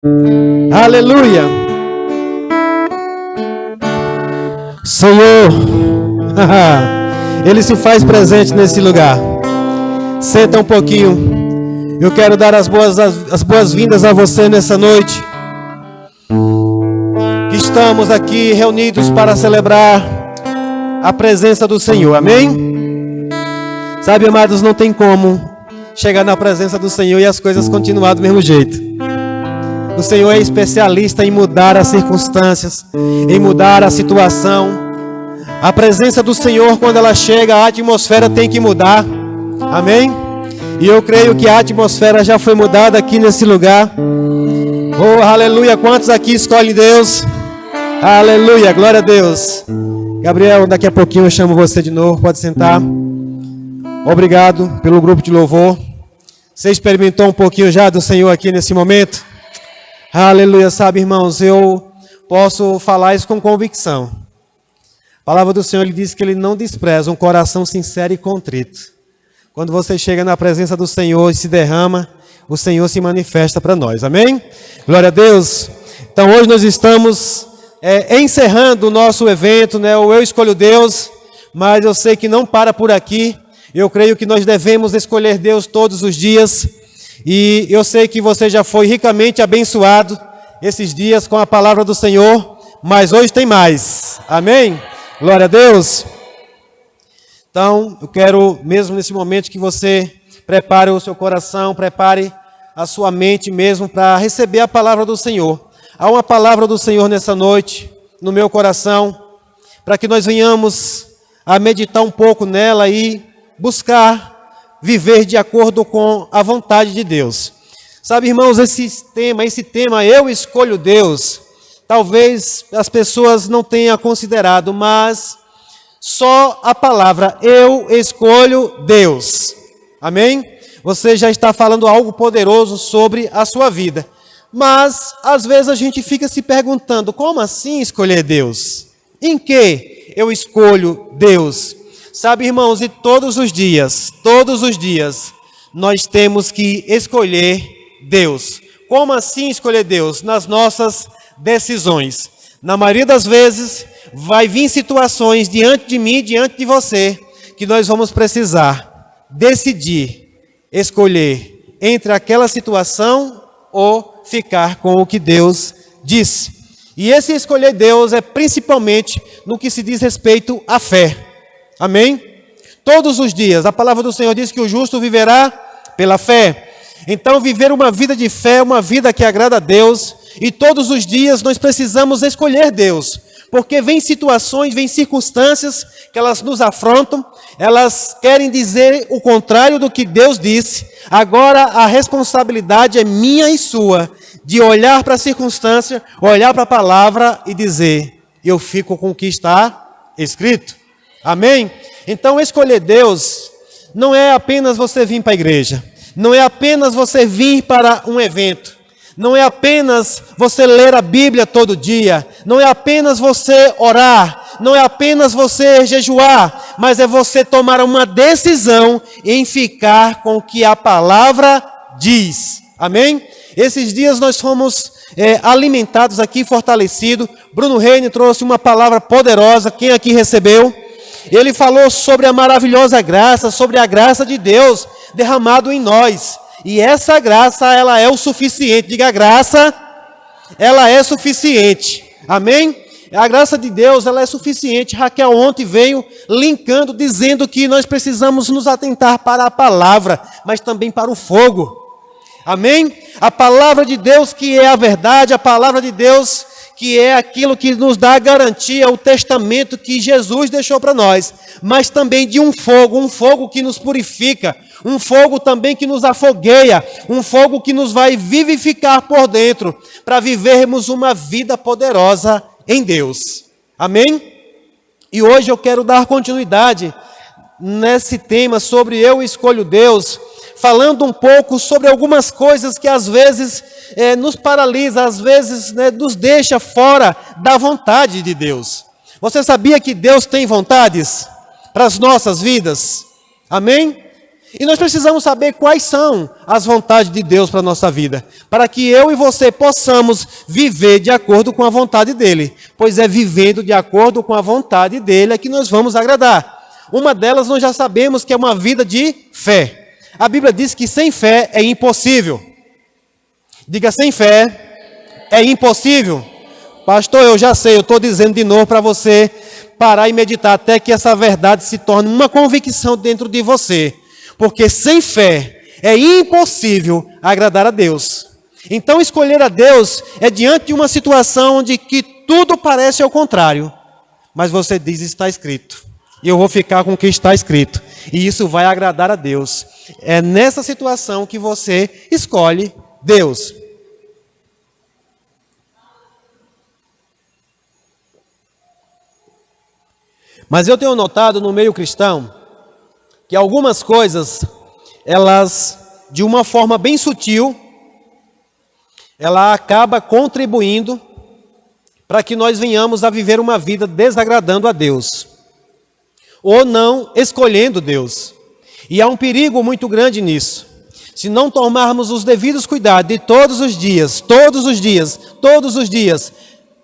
Aleluia. Senhor, Ele se faz presente nesse lugar. Senta um pouquinho. Eu quero dar as boas-vindas a você nessa noite. Que estamos aqui reunidos para celebrar a presença do Senhor. Amém? Sabe, amados, não tem como chegar na presença do Senhor e as coisas continuar do mesmo jeito. O Senhor é especialista em mudar as circunstâncias, em mudar a situação. A presença do Senhor, quando ela chega, a atmosfera tem que mudar. Amém? E eu creio que a atmosfera já foi mudada aqui nesse lugar. Oh, aleluia! Quantos aqui escolhem Deus? Aleluia! Glória a Deus! Gabriel, daqui a pouquinho eu chamo você de novo. Pode sentar. Obrigado pelo grupo de louvor. Você experimentou um pouquinho já do Senhor aqui nesse momento? Aleluia, sabe, irmãos, eu posso falar isso com convicção. A palavra do Senhor, Ele diz que Ele não despreza um coração sincero e contrito. Quando você chega na presença do Senhor e se derrama, o Senhor se manifesta para nós, amém? Glória a Deus. Então hoje nós estamos encerrando o nosso evento, né? O Eu Escolho Deus, mas eu sei que não para por aqui. Eu creio que nós devemos escolher Deus todos os dias. E eu sei que você já foi ricamente abençoado esses dias com a palavra do Senhor, mas hoje tem mais. Amém? Glória a Deus. Então, eu quero mesmo nesse momento que você prepare o seu coração, prepare a sua mente mesmo para receber a palavra do Senhor. Há uma palavra do Senhor nessa noite, no meu coração, para que nós venhamos a meditar um pouco nela e buscar viver de acordo com a vontade de Deus. Sabe, irmãos, esse tema, eu escolho Deus, talvez as pessoas não tenham considerado, mas só a palavra eu escolho Deus. Amém? Você já está falando algo poderoso sobre a sua vida. Mas, às vezes, a gente fica se perguntando, como assim escolher Deus? Em que eu escolho Deus? Sabe, irmãos, e todos os dias, nós temos que escolher Deus. Como assim escolher Deus? Nas nossas decisões. Na maioria das vezes, vai vir situações diante de mim, diante de você, que nós vamos precisar decidir, escolher entre aquela situação ou ficar com o que Deus disse. E esse escolher Deus é principalmente no que se diz respeito à fé. Amém? Todos os dias, a palavra do Senhor diz que o justo viverá pela fé. Então, viver uma vida de fé é uma vida que agrada a Deus. E todos os dias nós precisamos escolher Deus. Porque vem situações, vem circunstâncias que elas nos afrontam. Elas querem dizer o contrário do que Deus disse. Agora a responsabilidade é minha e sua. De olhar para a circunstância, olhar para a palavra e dizer, eu fico com o que está escrito. Amém? Então escolher Deus não é apenas você vir para a igreja, não é apenas você vir para um evento, não é apenas você ler a Bíblia todo dia, não é apenas você orar, não é apenas você jejuar, mas é você tomar uma decisão em ficar com o que a palavra diz. Amém? Esses dias nós fomos alimentados aqui, fortalecidos. Bruno Reine trouxe uma palavra poderosa, quem aqui recebeu? Ele falou sobre a maravilhosa graça, sobre a graça de Deus derramado em nós. E essa graça, ela é o suficiente. Diga, a graça, ela é suficiente. Amém? A graça de Deus, ela é suficiente. Raquel ontem veio linkando, dizendo que nós precisamos nos atentar para a palavra, mas também para o fogo. Amém? A palavra de Deus que é a verdade, a palavra de Deus que é aquilo que nos dá a garantia, o testamento que Jesus deixou para nós, mas também de um fogo que nos purifica, um fogo também que nos afogueia, um fogo que nos vai vivificar por dentro, para vivermos uma vida poderosa em Deus. Amém? E hoje eu quero dar continuidade nesse tema sobre eu escolho Deus, falando um pouco sobre algumas coisas que às vezes nos paralisa, às vezes nos deixa fora da vontade de Deus. Você sabia que Deus tem vontades para as nossas vidas? Amém? E nós precisamos saber quais são as vontades de Deus para a nossa vida, para que eu e você possamos viver de acordo com a vontade dele, pois é vivendo de acordo com a vontade dele é que nós vamos agradar. Uma delas nós já sabemos que é uma vida de fé. A Bíblia diz que sem fé é impossível. Diga, sem fé é impossível. Pastor, eu já sei, eu estou dizendo de novo para você parar e meditar até que essa verdade se torne uma convicção dentro de você. Porque sem fé é impossível agradar a Deus. Então escolher a Deus é diante de uma situação onde que tudo parece ao contrário. Mas você diz, está escrito. E eu vou ficar com o que está escrito. E isso vai agradar a Deus. É nessa situação que você escolhe Deus. Mas eu tenho notado no meio cristão que algumas coisas, elas, de uma forma bem sutil, ela acaba contribuindo para que nós venhamos a viver uma vida desagradando a Deus, ou não escolhendo Deus. E há um perigo muito grande nisso. Se não tomarmos os devidos cuidados de todos os dias,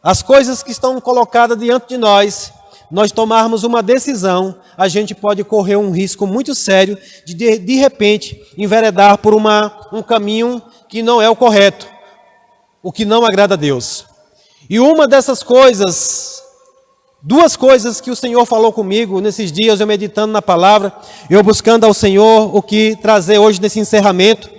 as coisas que estão colocadas diante de nós tomarmos uma decisão, a gente pode correr um risco muito sério de repente, enveredar por um caminho que não é o correto, o que não agrada a Deus. E uma dessas coisas, duas coisas que o Senhor falou comigo nesses dias, eu meditando na palavra, eu buscando ao Senhor o que trazer hoje nesse encerramento.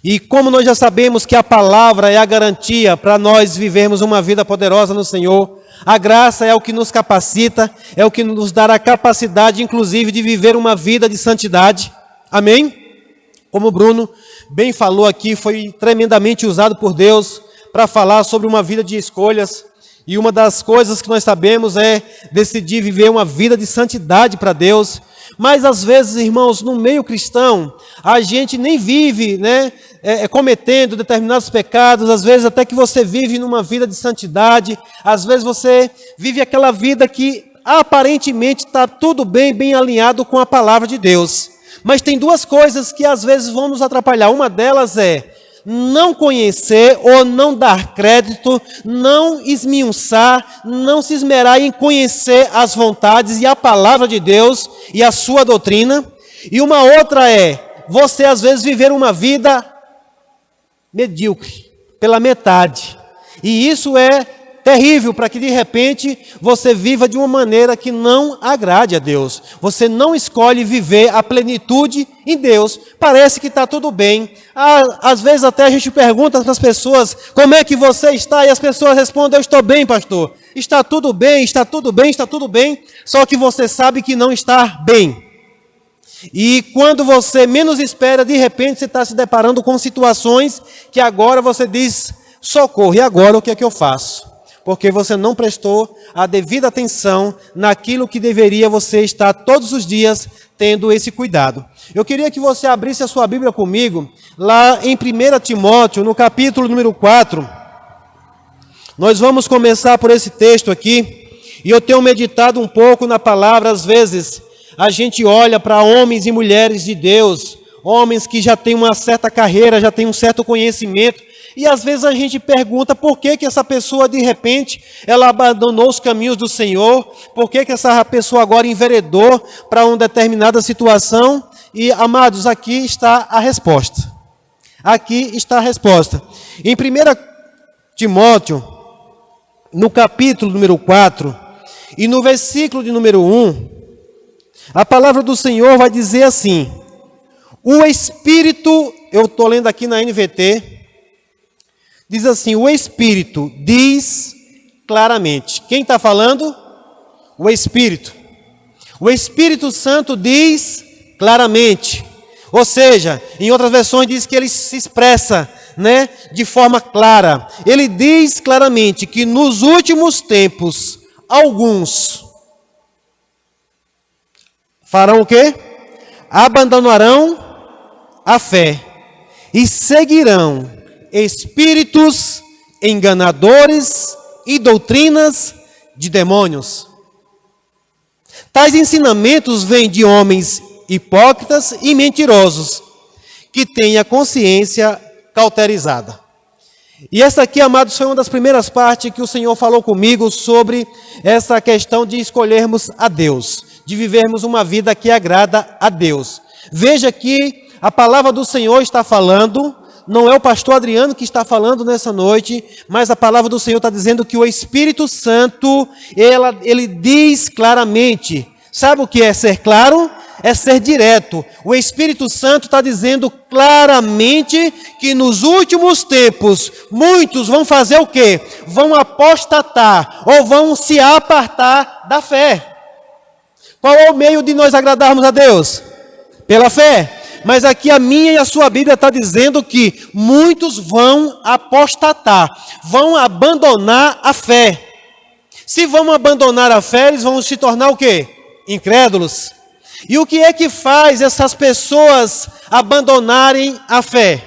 E como nós já sabemos que a palavra é a garantia para nós vivermos uma vida poderosa no Senhor, a graça é o que nos capacita, é o que nos dá a capacidade, inclusive, de viver uma vida de santidade. Amém? Como o Bruno bem falou aqui, foi tremendamente usado por Deus para falar sobre uma vida de escolhas. E uma das coisas que nós sabemos é decidir viver uma vida de santidade para Deus. Mas às vezes, irmãos, no meio cristão, a gente nem vive, cometendo determinados pecados. Às vezes até que você vive numa vida de santidade. Às vezes você vive aquela vida que aparentemente está tudo bem alinhado com a palavra de Deus. Mas tem duas coisas que às vezes vão nos atrapalhar. Uma delas é não conhecer ou não dar crédito, não esmiuçar, não se esmerar em conhecer as vontades e a palavra de Deus e a sua doutrina. E uma outra é você às vezes viver uma vida medíocre, pela metade. E isso é terrível para que de repente você viva de uma maneira que não agrade a Deus. Você não escolhe viver a plenitude em Deus. Parece que está tudo bem. Às vezes até a gente pergunta para as pessoas, como é que você está? E as pessoas respondem, eu estou bem, pastor. Está tudo bem, está tudo bem, está tudo bem. Só que você sabe que não está bem. E quando você menos espera, de repente você está se deparando com situações que agora você diz, socorro, e agora o que é que eu faço? Porque você não prestou a devida atenção naquilo que deveria você estar todos os dias tendo esse cuidado. Eu queria que você abrisse a sua Bíblia comigo, lá em 1 Timóteo, no capítulo número 4. Nós vamos começar por esse texto aqui, e eu tenho meditado um pouco na palavra. Às vezes a gente olha para homens e mulheres de Deus, homens que já têm uma certa carreira, já têm um certo conhecimento, e às vezes a gente pergunta por que essa pessoa de repente, ela abandonou os caminhos do Senhor, por que essa pessoa agora enveredou para uma determinada situação. E amados, aqui está a resposta. Aqui está a resposta. Em 1 Timóteo, no capítulo número 4, e no versículo de número 1, a palavra do Senhor vai dizer assim, o Espírito, eu estou lendo aqui na NVT, diz assim, o Espírito diz claramente. Quem está falando? O Espírito. O Espírito Santo diz claramente. Ou seja, em outras versões diz que ele se expressa, de forma clara. Ele diz claramente que nos últimos tempos, alguns farão o quê? Abandonarão a fé e seguirão espíritos enganadores e doutrinas de demônios. Tais ensinamentos vêm de homens hipócritas e mentirosos, que têm a consciência cauterizada. E essa aqui, amados, foi uma das primeiras partes que o Senhor falou comigo sobre essa questão de escolhermos a Deus, de vivermos uma vida que agrada a Deus. Veja que a palavra do Senhor está falando, não é o pastor Adriano que está falando nessa noite, mas a palavra do Senhor está dizendo que o Espírito Santo, ele diz claramente. Sabe o que é ser claro? É ser direto. O Espírito Santo está dizendo claramente que nos últimos tempos, muitos vão fazer o quê? Vão apostatar ou vão se apartar da fé. Qual é o meio de nós agradarmos a Deus? Pela fé. Mas aqui a minha e a sua Bíblia está dizendo que muitos vão apostatar, vão abandonar a fé. Se vão abandonar a fé, eles vão se tornar o quê? Incrédulos. E o que é que faz essas pessoas abandonarem a fé?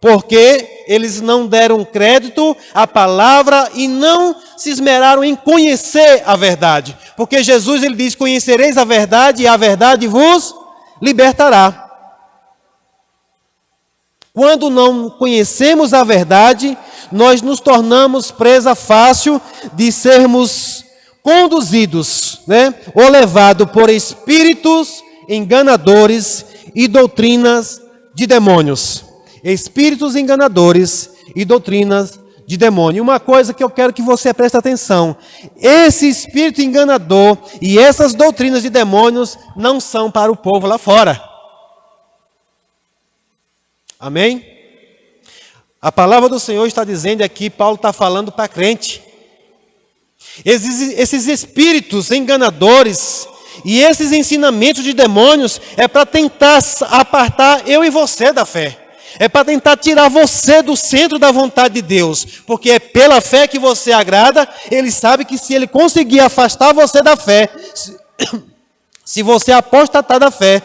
Porque eles não deram crédito à palavra e não se esmeraram em conhecer a verdade. Porque Jesus, ele diz, conhecereis a verdade e a verdade vos libertará. Quando não conhecemos a verdade, nós nos tornamos presa fácil de sermos conduzidos, ou levados por espíritos enganadores e doutrinas de demônios. Espíritos enganadores e doutrinas de demônio. Uma coisa que eu quero que você preste atenção: esse espírito enganador e essas doutrinas de demônios não são para o povo lá fora. Amém? A palavra do Senhor está dizendo aqui, Paulo está falando para crente. Esses espíritos enganadores e esses ensinamentos de demônios é para tentar apartar eu e você da fé. É para tentar tirar você do centro da vontade de Deus. Porque é pela fé que você agrada. Ele sabe que se ele conseguir afastar você da fé, se você apostatar da fé,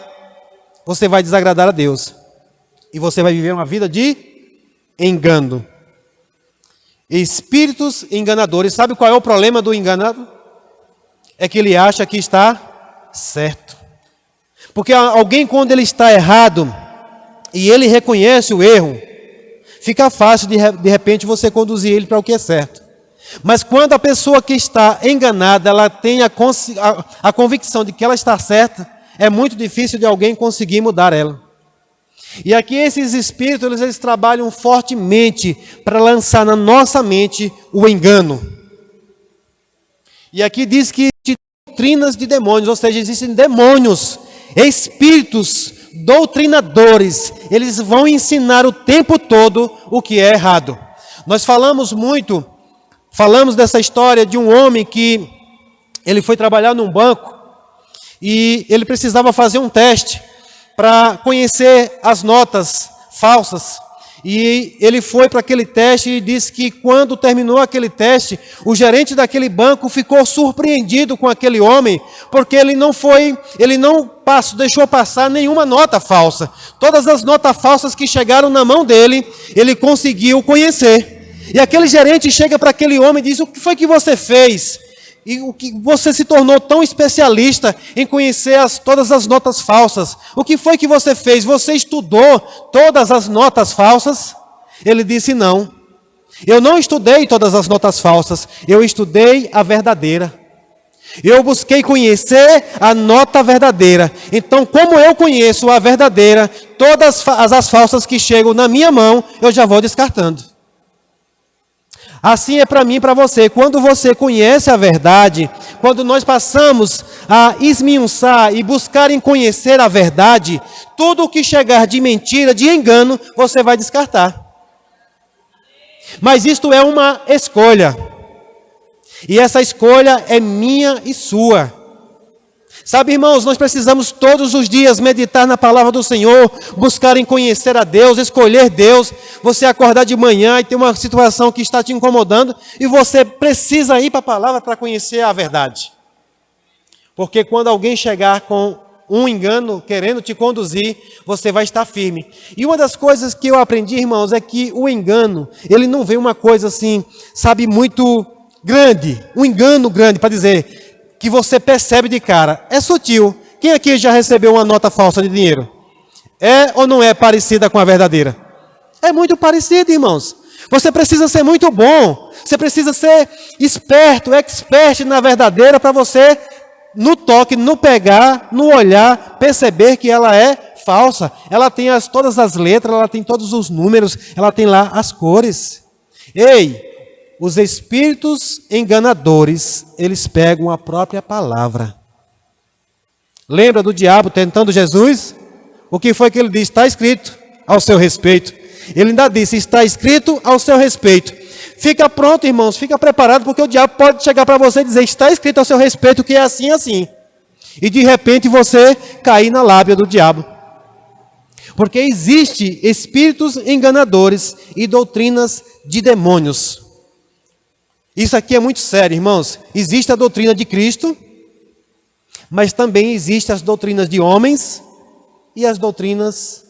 você vai desagradar a Deus. E você vai viver uma vida de engano. Espíritos enganadores. Sabe qual é o problema do enganado? É que ele acha que está certo. Porque alguém, quando ele está errado e ele reconhece o erro, fica fácil de repente você conduzir ele para o que é certo. Mas quando a pessoa que está enganada, ela tem a convicção de que ela está certa, é muito difícil de alguém conseguir mudar ela. E aqui esses espíritos, eles trabalham fortemente para lançar na nossa mente o engano. E aqui diz que doutrinas de demônios, ou seja, existem demônios, espíritos doutrinadores, eles vão ensinar o tempo todo o que é errado. Nós falamos dessa história de um homem que ele foi trabalhar num banco e ele precisava fazer um teste para conhecer as notas falsas. E ele foi para aquele teste e disse que quando terminou aquele teste, o gerente daquele banco ficou surpreendido com aquele homem, porque ele não deixou passar nenhuma nota falsa. Todas as notas falsas que chegaram na mão dele, ele conseguiu conhecer. E aquele gerente chega para aquele homem e diz: o que foi que você fez? E o que você se tornou tão especialista em conhecer todas as notas falsas? O que foi que você fez? Você estudou todas as notas falsas? Ele disse: não. Eu não estudei todas as notas falsas. Eu estudei a verdadeira. Eu busquei conhecer a nota verdadeira. Então, como eu conheço a verdadeira, todas as falsas que chegam na minha mão, eu já vou descartando. Assim é para mim e para você. Quando você conhece a verdade, quando nós passamos a esmiuçar e buscar em conhecer a verdade, tudo o que chegar de mentira, de engano, você vai descartar. Mas isto é uma escolha. E essa escolha é minha e sua. Sabe, irmãos, nós precisamos todos os dias meditar na palavra do Senhor, buscar em conhecer a Deus, escolher Deus. Você acordar de manhã e ter uma situação que está te incomodando e você precisa ir para a palavra para conhecer a verdade. Porque quando alguém chegar com um engano, querendo te conduzir, você vai estar firme. E uma das coisas que eu aprendi, irmãos, é que o engano, ele não vem uma coisa assim, sabe, muito grande, um engano grande para dizer que você percebe de cara. É sutil, Quem aqui já recebeu uma nota falsa de dinheiro? É ou não é parecida com a verdadeira? É muito parecida, irmãos. Você precisa ser muito bom. Você precisa ser esperto, expert na verdadeira para você, no toque, no pegar, no olhar, perceber que ela é falsa. Ela tem todas as letras, ela tem todos os números, ela tem lá as cores. Ei, os espíritos enganadores, eles pegam a própria palavra. Lembra do diabo tentando Jesus? O que foi que ele disse? Está escrito ao seu respeito. Ele ainda disse, está escrito ao seu respeito. Fica pronto, irmãos, fica preparado, porque o diabo pode chegar para você e dizer, está escrito ao seu respeito que é assim, assim. E de repente você cair na lábia do diabo. Porque existe espíritos enganadores e doutrinas de demônios. Isso aqui é muito sério, irmãos. Existe a doutrina de Cristo, mas também existem as doutrinas de homens e as doutrinas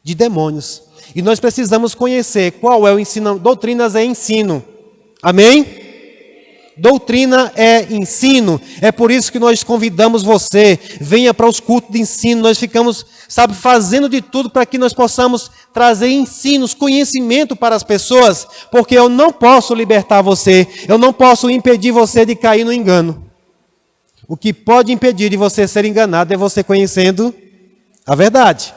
de demônios. E nós precisamos conhecer qual é o ensino. Doutrinas é ensino. Amém? Doutrina é ensino. É por isso que nós convidamos você. Venha para os cultos de ensino. Nós ficamos, fazendo de tudo para que nós possamos trazer ensinos, conhecimento para as pessoas. Porque eu não posso libertar você. Eu não posso impedir você de cair no engano. O que pode impedir de você ser enganado é você conhecendo a verdade.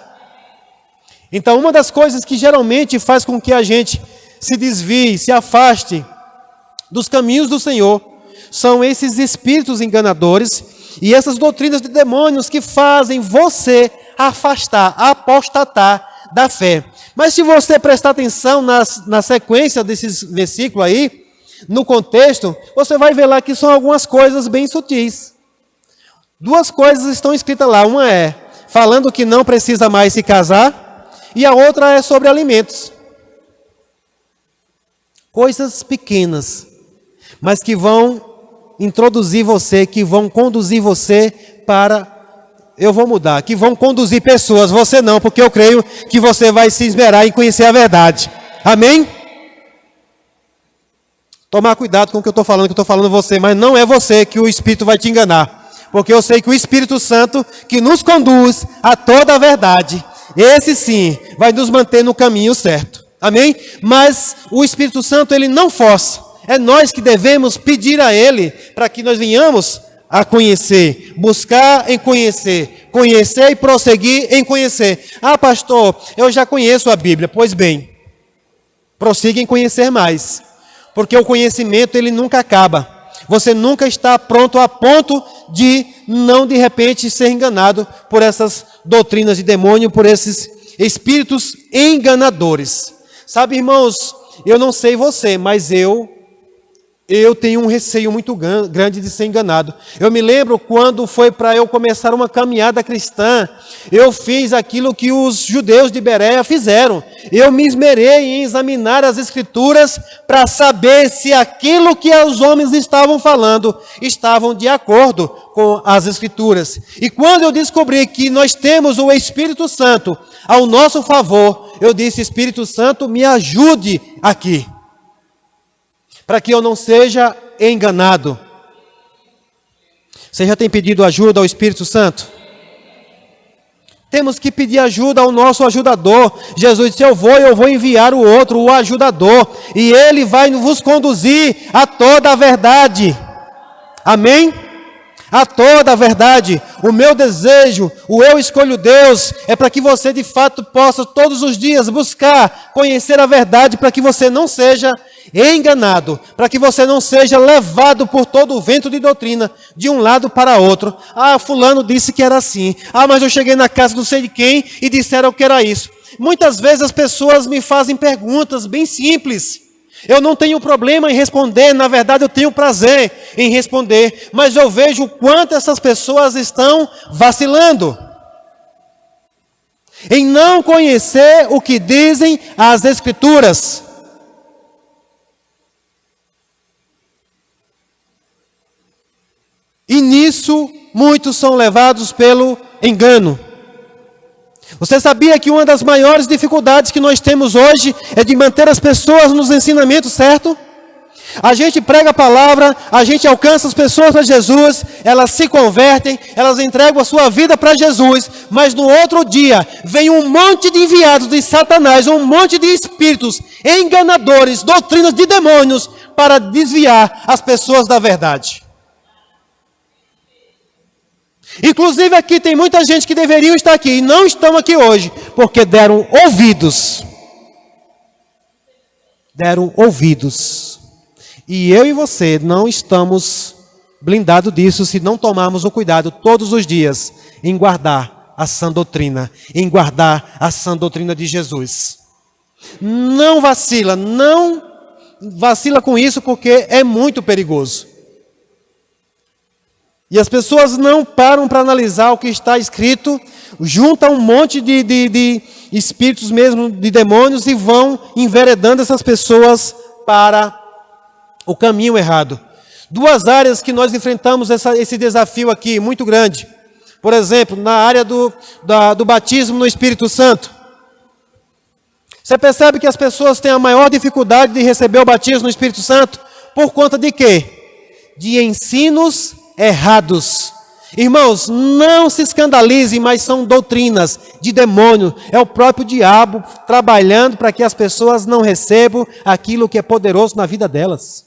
Então, uma das coisas que geralmente faz com que a gente se desvie, se afaste dos caminhos do Senhor, são esses espíritos enganadores e essas doutrinas de demônios que fazem você afastar, apostatar da fé. Mas se você prestar atenção na sequência desses versículos aí, no contexto, você vai ver lá que são algumas coisas bem sutis. Duas coisas estão escritas lá. Uma é falando que não precisa mais se casar, e a outra é sobre alimentos. Coisas pequenas, mas que vão introduzir você, que vão conduzir você para... Eu vou mudar, que vão conduzir pessoas, você não, porque eu creio que você vai se esmerar em conhecer a verdade. Amém? Tomar cuidado com o que eu estou falando você, mas não é você que o Espírito vai te enganar. Porque eu sei que o Espírito Santo, que nos conduz a toda a verdade, esse sim, vai nos manter no caminho certo. Amém? Mas o Espírito Santo, ele não força. É nós que devemos pedir a ele para que nós venhamos a conhecer, buscar em conhecer, conhecer e prosseguir em conhecer. Ah, pastor, eu já conheço a Bíblia. Pois bem, prossiga em conhecer mais. Porque o conhecimento, ele nunca acaba. Você nunca está pronto a ponto de não, de repente, ser enganado por essas doutrinas de demônio, por esses espíritos enganadores. Sabe, irmãos, eu não sei você, mas eu tenho um receio muito grande de ser enganado. Eu me lembro quando foi para eu começar uma caminhada cristã, eu fiz aquilo que os judeus de Bereia fizeram. Eu me esmerei em examinar as Escrituras para saber se aquilo que os homens estavam falando estavam de acordo com as Escrituras. E quando eu descobri que nós temos o Espírito Santo ao nosso favor, eu disse, Espírito Santo, me ajude aqui, para que eu não seja enganado. Você já tem pedido ajuda ao Espírito Santo? Temos que pedir ajuda ao nosso ajudador. Jesus disse, eu vou enviar o outro, o ajudador, e ele vai vos conduzir a toda a verdade. Amém? A toda a verdade. O meu desejo, o eu escolho Deus, é para que você de fato possa todos os dias buscar conhecer a verdade, para que você não seja enganado, para que você não seja levado por todo o vento de doutrina, de um lado para outro. Ah, fulano disse que era assim. Ah, mas eu cheguei na casa não sei de quem e disseram que era isso. Muitas vezes as pessoas me fazem perguntas bem simples. Eu não tenho problema em responder, na verdade eu tenho prazer em responder, mas eu vejo o quanto essas pessoas estão vacilando em não conhecer o que dizem as Escrituras. E nisso muitos são levados pelo engano. Você sabia que uma das maiores dificuldades que nós temos hoje é de manter as pessoas nos ensinamentos, certo? A gente prega a palavra, a gente alcança as pessoas para Jesus, elas se convertem, elas entregam a sua vida para Jesus, mas no outro dia vem um monte de enviados de Satanás, um monte de espíritos enganadores, doutrinas de demônios, para desviar as pessoas da verdade. Inclusive aqui tem muita gente que deveriam estar aqui e não estão aqui hoje, porque deram ouvidos. Deram ouvidos. E eu e você não estamos blindados disso se não tomarmos o cuidado todos os dias em guardar a sã doutrina, em guardar a sã doutrina de Jesus. Não vacila com isso porque é muito perigoso. E as pessoas não param para analisar o que está escrito, juntam um monte de espíritos mesmo, de demônios, e vão enveredando essas pessoas para o caminho errado. Duas áreas que nós enfrentamos esse desafio aqui, muito grande. Por exemplo, na área do batismo no Espírito Santo. Você percebe que as pessoas têm a maior dificuldade de receber o batismo no Espírito Santo? Por conta de quê? De ensinos errados. Irmãos, não se escandalizem, mas são doutrinas de demônio. É o próprio diabo trabalhando para que as pessoas não recebam aquilo que é poderoso na vida delas.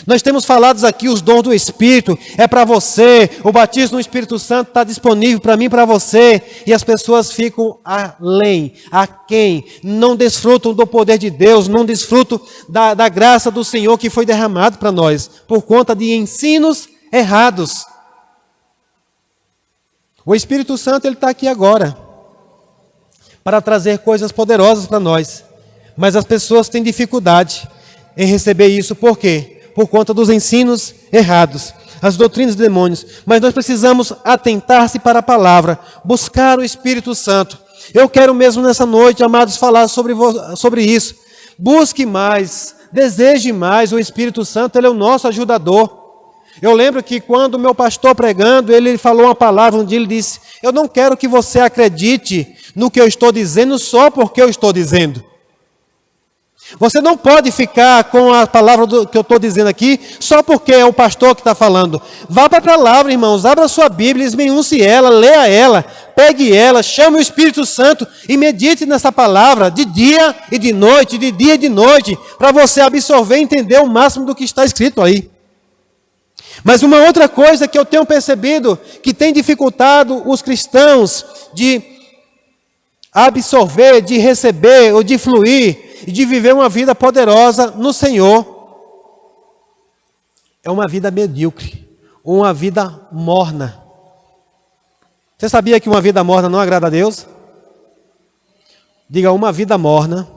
Nós temos falado aqui os dons do Espírito, é para você, o batismo no Espírito Santo está disponível para mim e para você, e as pessoas ficam aquém, não desfrutam do poder de Deus, não desfrutam da graça do Senhor que foi derramado para nós, por conta de ensinos errados. O Espírito Santo ele está aqui agora, para trazer coisas poderosas para nós, mas as pessoas têm dificuldade em receber isso, por quê? Por conta dos ensinos errados, as doutrinas de demônios. Mas nós precisamos atentar-se para a palavra, buscar o Espírito Santo. Eu quero mesmo nessa noite, amados, falar sobre isso. Busque mais, deseje mais o Espírito Santo, ele é o nosso ajudador. Eu lembro que quando o meu pastor pregando, ele falou uma palavra, um dia ele disse: eu não quero que você acredite no que eu estou dizendo só porque eu estou dizendo. Você não pode ficar com a palavra que eu estou dizendo aqui, só porque é o pastor que está falando. Vá para a palavra, irmãos, abra a sua Bíblia, esmiúce ela, leia ela, pegue ela, chame o Espírito Santo e medite nessa palavra de dia e de noite, para você absorver e entender o máximo do que está escrito aí. Mas uma outra coisa que eu tenho percebido, que tem dificultado os cristãos de absorver, de receber ou de fluir, e de viver uma vida poderosa no Senhor, é uma vida medíocre, uma vida morna. Você sabia que uma vida morna não agrada a Deus? Diga, uma vida morna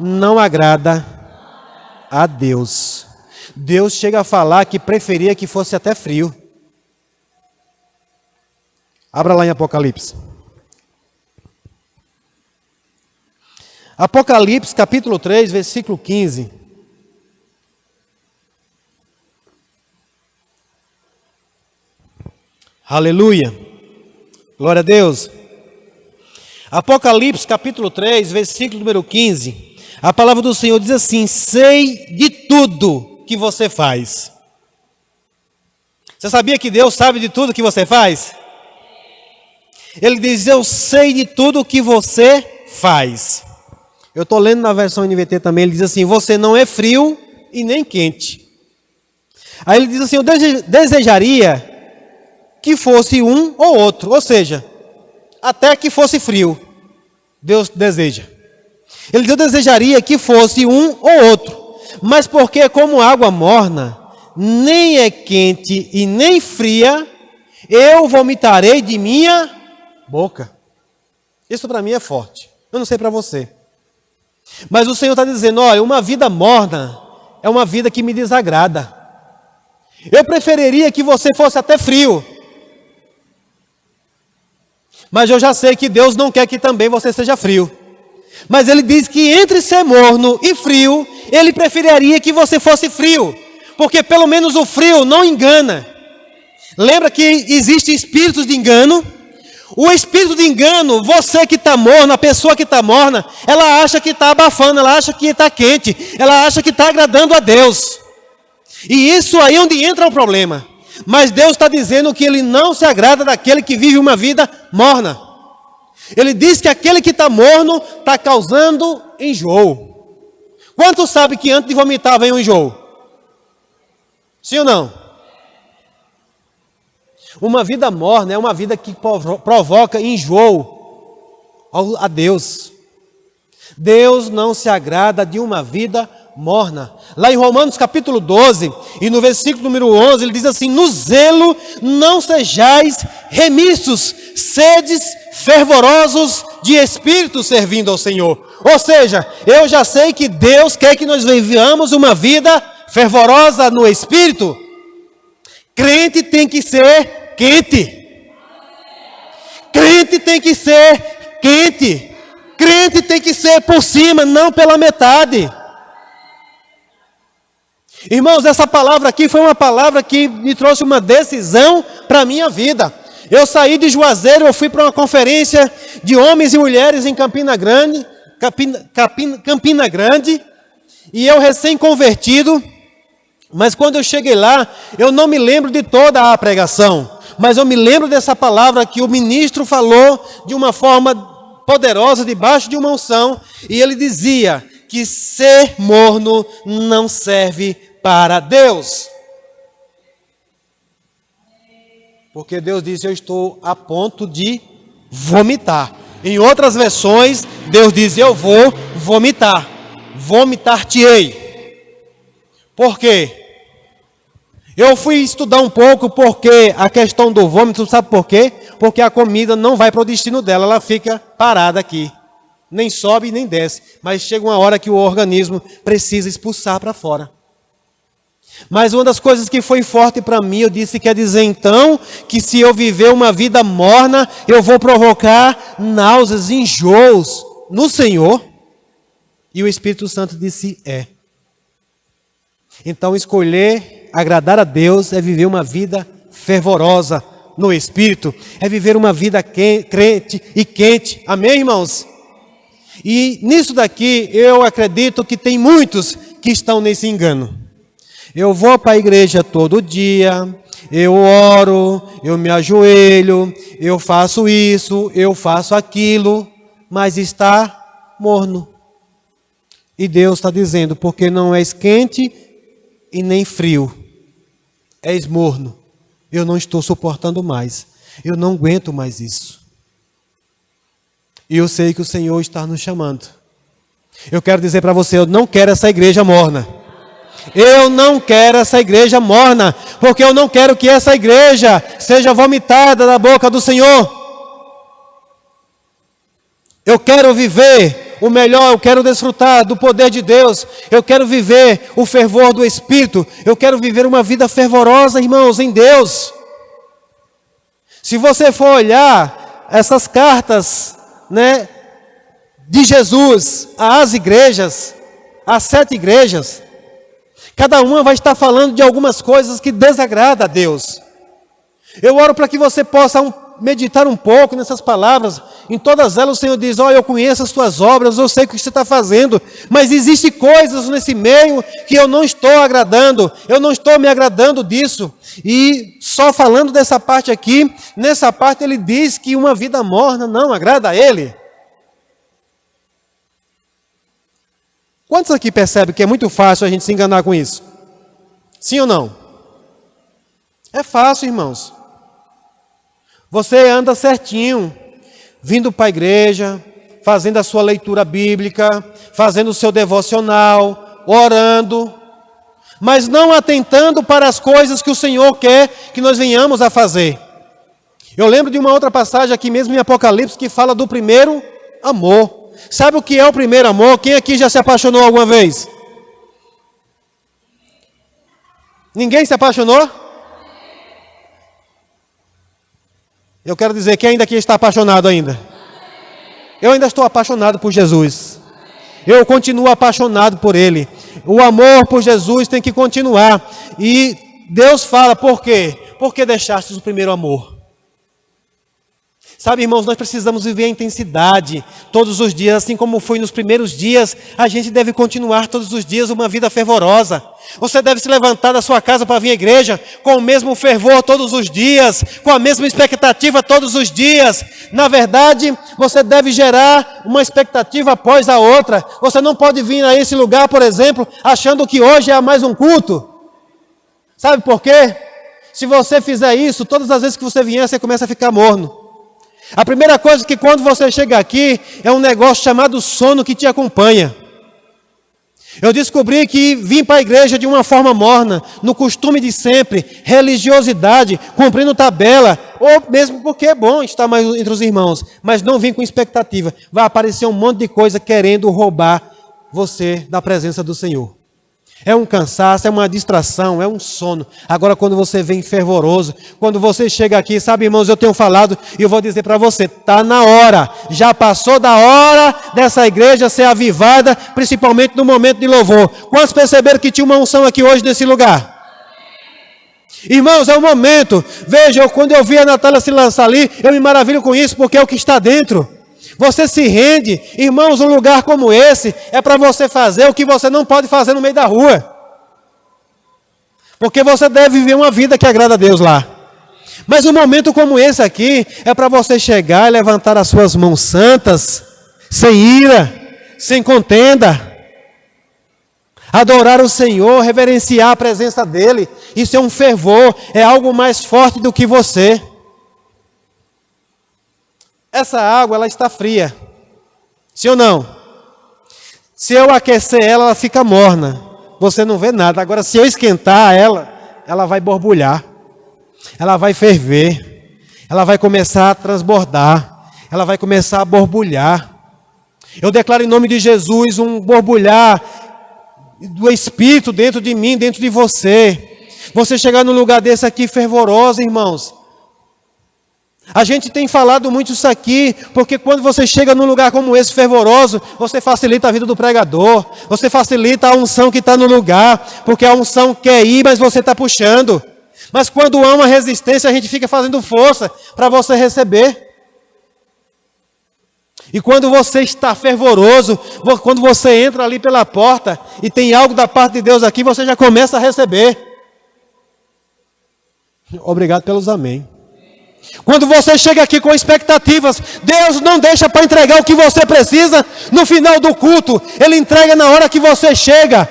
não agrada a Deus. Deus chega a falar que preferia que fosse até frio. Abra lá em Apocalipse. Apocalipse, capítulo 3, versículo 15. Aleluia. Glória a Deus. Apocalipse, capítulo 3, versículo número 15. A palavra do Senhor diz assim: sei de tudo que você faz. Você sabia que Deus sabe de tudo que você faz? Ele diz: eu sei de tudo que você faz. Eu estou lendo na versão NVT também, ele diz assim: você não é frio e nem quente. Aí ele diz assim: eu desejaria que fosse um ou outro, ou seja, até que fosse frio, Deus deseja. Ele diz: eu desejaria que fosse um ou outro, mas porque como água morna, nem é quente e nem fria, eu vomitarei de minha boca. Isso para mim é forte, eu não sei para você. Mas o Senhor está dizendo: olha, uma vida morna é uma vida que me desagrada. Eu preferiria que você fosse até frio. Mas eu já sei que Deus não quer que também você seja frio. Mas Ele diz que entre ser morno e frio, Ele preferiria que você fosse frio. Porque pelo menos o frio não engana. Lembra que existem espíritos de engano? O espírito de engano, você que está morno, a pessoa que está morna, ela acha que está abafando, ela acha que está quente, ela acha que está agradando a Deus. E isso aí é onde entra o problema. Mas Deus está dizendo que Ele não se agrada daquele que vive uma vida morna. Ele diz que aquele que está morno está causando enjoo. Quantos sabem que antes de vomitar vem um enjoo? Sim ou não? Uma vida morna é uma vida que provoca enjoo a Deus. Deus não se agrada de uma vida morna. Lá em Romanos capítulo 12, e no versículo número 11, ele diz assim: no zelo não sejais remissos, sedes fervorosos de espírito servindo ao Senhor. Ou seja, eu já sei que Deus quer que nós vivamos uma vida fervorosa no espírito. Crente tem que ser quente. Crente tem que ser quente. Crente tem que ser por cima, não pela metade. Irmãos, essa palavra aqui foi uma palavra que me trouxe uma decisão para a minha vida. Eu saí de Juazeiro, eu fui para uma conferência de homens e mulheres em Campina Grande, e eu recém-convertido, mas quando eu cheguei lá, eu não me lembro de toda a pregação, mas eu me lembro dessa palavra que o ministro falou de uma forma poderosa, debaixo de uma unção, e ele dizia que ser morno não serve para Deus. Porque Deus disse: eu estou a ponto de vomitar. Em outras versões, Deus diz: eu vou vomitar. Vomitar-te-ei. Por quê? Eu fui estudar um pouco porque a questão do vômito, sabe por quê? Porque a comida não vai para o destino dela, ela fica parada aqui. Nem sobe nem desce. Mas chega uma hora que o organismo precisa expulsar para fora. Mas uma das coisas que foi forte para mim, eu disse, quer dizer então que se eu viver uma vida morna, eu vou provocar náuseas, enjoos no Senhor? E o Espírito Santo disse: é. Então escolher agradar a Deus é viver uma vida fervorosa no Espírito, é viver uma vida crente e quente. Amém, irmãos? E nisso daqui eu acredito que tem muitos que estão nesse engano. Eu vou para a igreja todo dia, eu oro, eu me ajoelho, eu faço isso, eu faço aquilo, mas está morno. E Deus está dizendo: porque não és quente e nem frio, és morno. Eu não estou suportando mais, eu não aguento mais isso. E eu sei que o Senhor está nos chamando. Eu quero dizer para você, eu não quero essa igreja morna. Eu não quero essa igreja morna, porque eu não quero que essa igreja seja vomitada da boca do Senhor. Eu quero viver o melhor, eu quero desfrutar do poder de Deus, eu quero viver o fervor do Espírito, eu quero viver uma vida fervorosa, irmãos, em Deus. Se você for olhar essas cartas, de Jesus às igrejas, às 7 igrejas, cada uma vai estar falando de algumas coisas que desagradam a Deus. Eu oro para que você possa meditar um pouco nessas palavras. Em todas elas o Senhor diz: eu conheço as tuas obras, eu sei o que você está fazendo, mas existem coisas nesse meio que eu não estou agradando, eu não estou me agradando disso. E só falando dessa parte aqui, nessa parte ele diz que uma vida morna não agrada a Ele. Quantos aqui percebem que é muito fácil a gente se enganar com isso? Sim ou não? É fácil, irmãos. Você anda certinho, vindo para a igreja, fazendo a sua leitura bíblica, fazendo o seu devocional, orando, mas não atentando para as coisas que o Senhor quer que nós venhamos a fazer. Eu lembro de uma outra passagem aqui mesmo em Apocalipse que fala do primeiro amor. Sabe o que é o primeiro amor? Quem aqui já se apaixonou alguma vez? Ninguém se apaixonou? Eu quero dizer, quem ainda aqui está apaixonado ainda? Eu ainda estou apaixonado por Jesus. Eu continuo apaixonado por Ele. O amor por Jesus tem que continuar. E Deus fala, por quê? Porque deixastes o primeiro amor. Sabe, irmãos, nós precisamos viver a intensidade todos os dias, assim como foi nos primeiros dias, a gente deve continuar todos os dias uma vida fervorosa. Você deve se levantar da sua casa para vir à igreja com o mesmo fervor todos os dias, com a mesma expectativa todos os dias. Na verdade, você deve gerar uma expectativa após a outra. Você não pode vir a esse lugar, por exemplo, achando que hoje é mais um culto. Sabe por quê? Se você fizer isso, todas as vezes que você vier, você começa a ficar morno. A primeira coisa é que quando você chega aqui, é um negócio chamado sono que te acompanha. Eu descobri que vim para a igreja de uma forma morna, no costume de sempre, religiosidade, cumprindo tabela, ou mesmo porque é bom estar mais entre os irmãos, mas não vim com expectativa. Vai aparecer um monte de coisa querendo roubar você da presença do Senhor. É um cansaço, é uma distração, é um sono. Agora quando você vem fervoroso, quando você chega aqui, sabe, irmãos, eu tenho falado e eu vou dizer para você, está na hora, já passou da hora dessa igreja ser avivada, principalmente no momento de louvor. Quantos perceberam que tinha uma unção aqui hoje nesse lugar? Irmãos, é o momento. Veja, quando eu vi a Natália se lançar ali, eu me maravilho com isso, porque é o que está dentro. Você se rende, irmãos, um lugar como esse é para você fazer o que você não pode fazer no meio da rua. Porque você deve viver uma vida que agrada a Deus lá. Mas um momento como esse aqui é para você chegar e levantar as suas mãos santas, sem ira, sem contenda. Adorar o Senhor, reverenciar a presença dEle. Isso é um fervor, é algo mais forte do que você. Essa água, ela está fria. Sim ou não? Se eu aquecer ela, ela fica morna. Você não vê nada. Agora, se eu esquentar ela, ela vai borbulhar. Ela vai ferver. Ela vai começar a transbordar. Ela vai começar a borbulhar. Eu declaro em nome de Jesus um borbulhar do Espírito dentro de mim, dentro de você. Você chegar num lugar desse aqui fervoroso, irmãos. A gente tem falado muito isso aqui, porque quando você chega num lugar como esse fervoroso, você facilita a vida do pregador, você facilita a unção que está no lugar, porque a unção quer ir, mas você está puxando. Mas quando há uma resistência, a gente fica fazendo força para você receber. E quando você está fervoroso, quando você entra ali pela porta e tem algo da parte de Deus aqui, você já começa a receber. Obrigado pelos amém. Quando você chega aqui com expectativas, Deus não deixa para entregar o que você precisa no final do culto. Ele entrega na hora que você chega.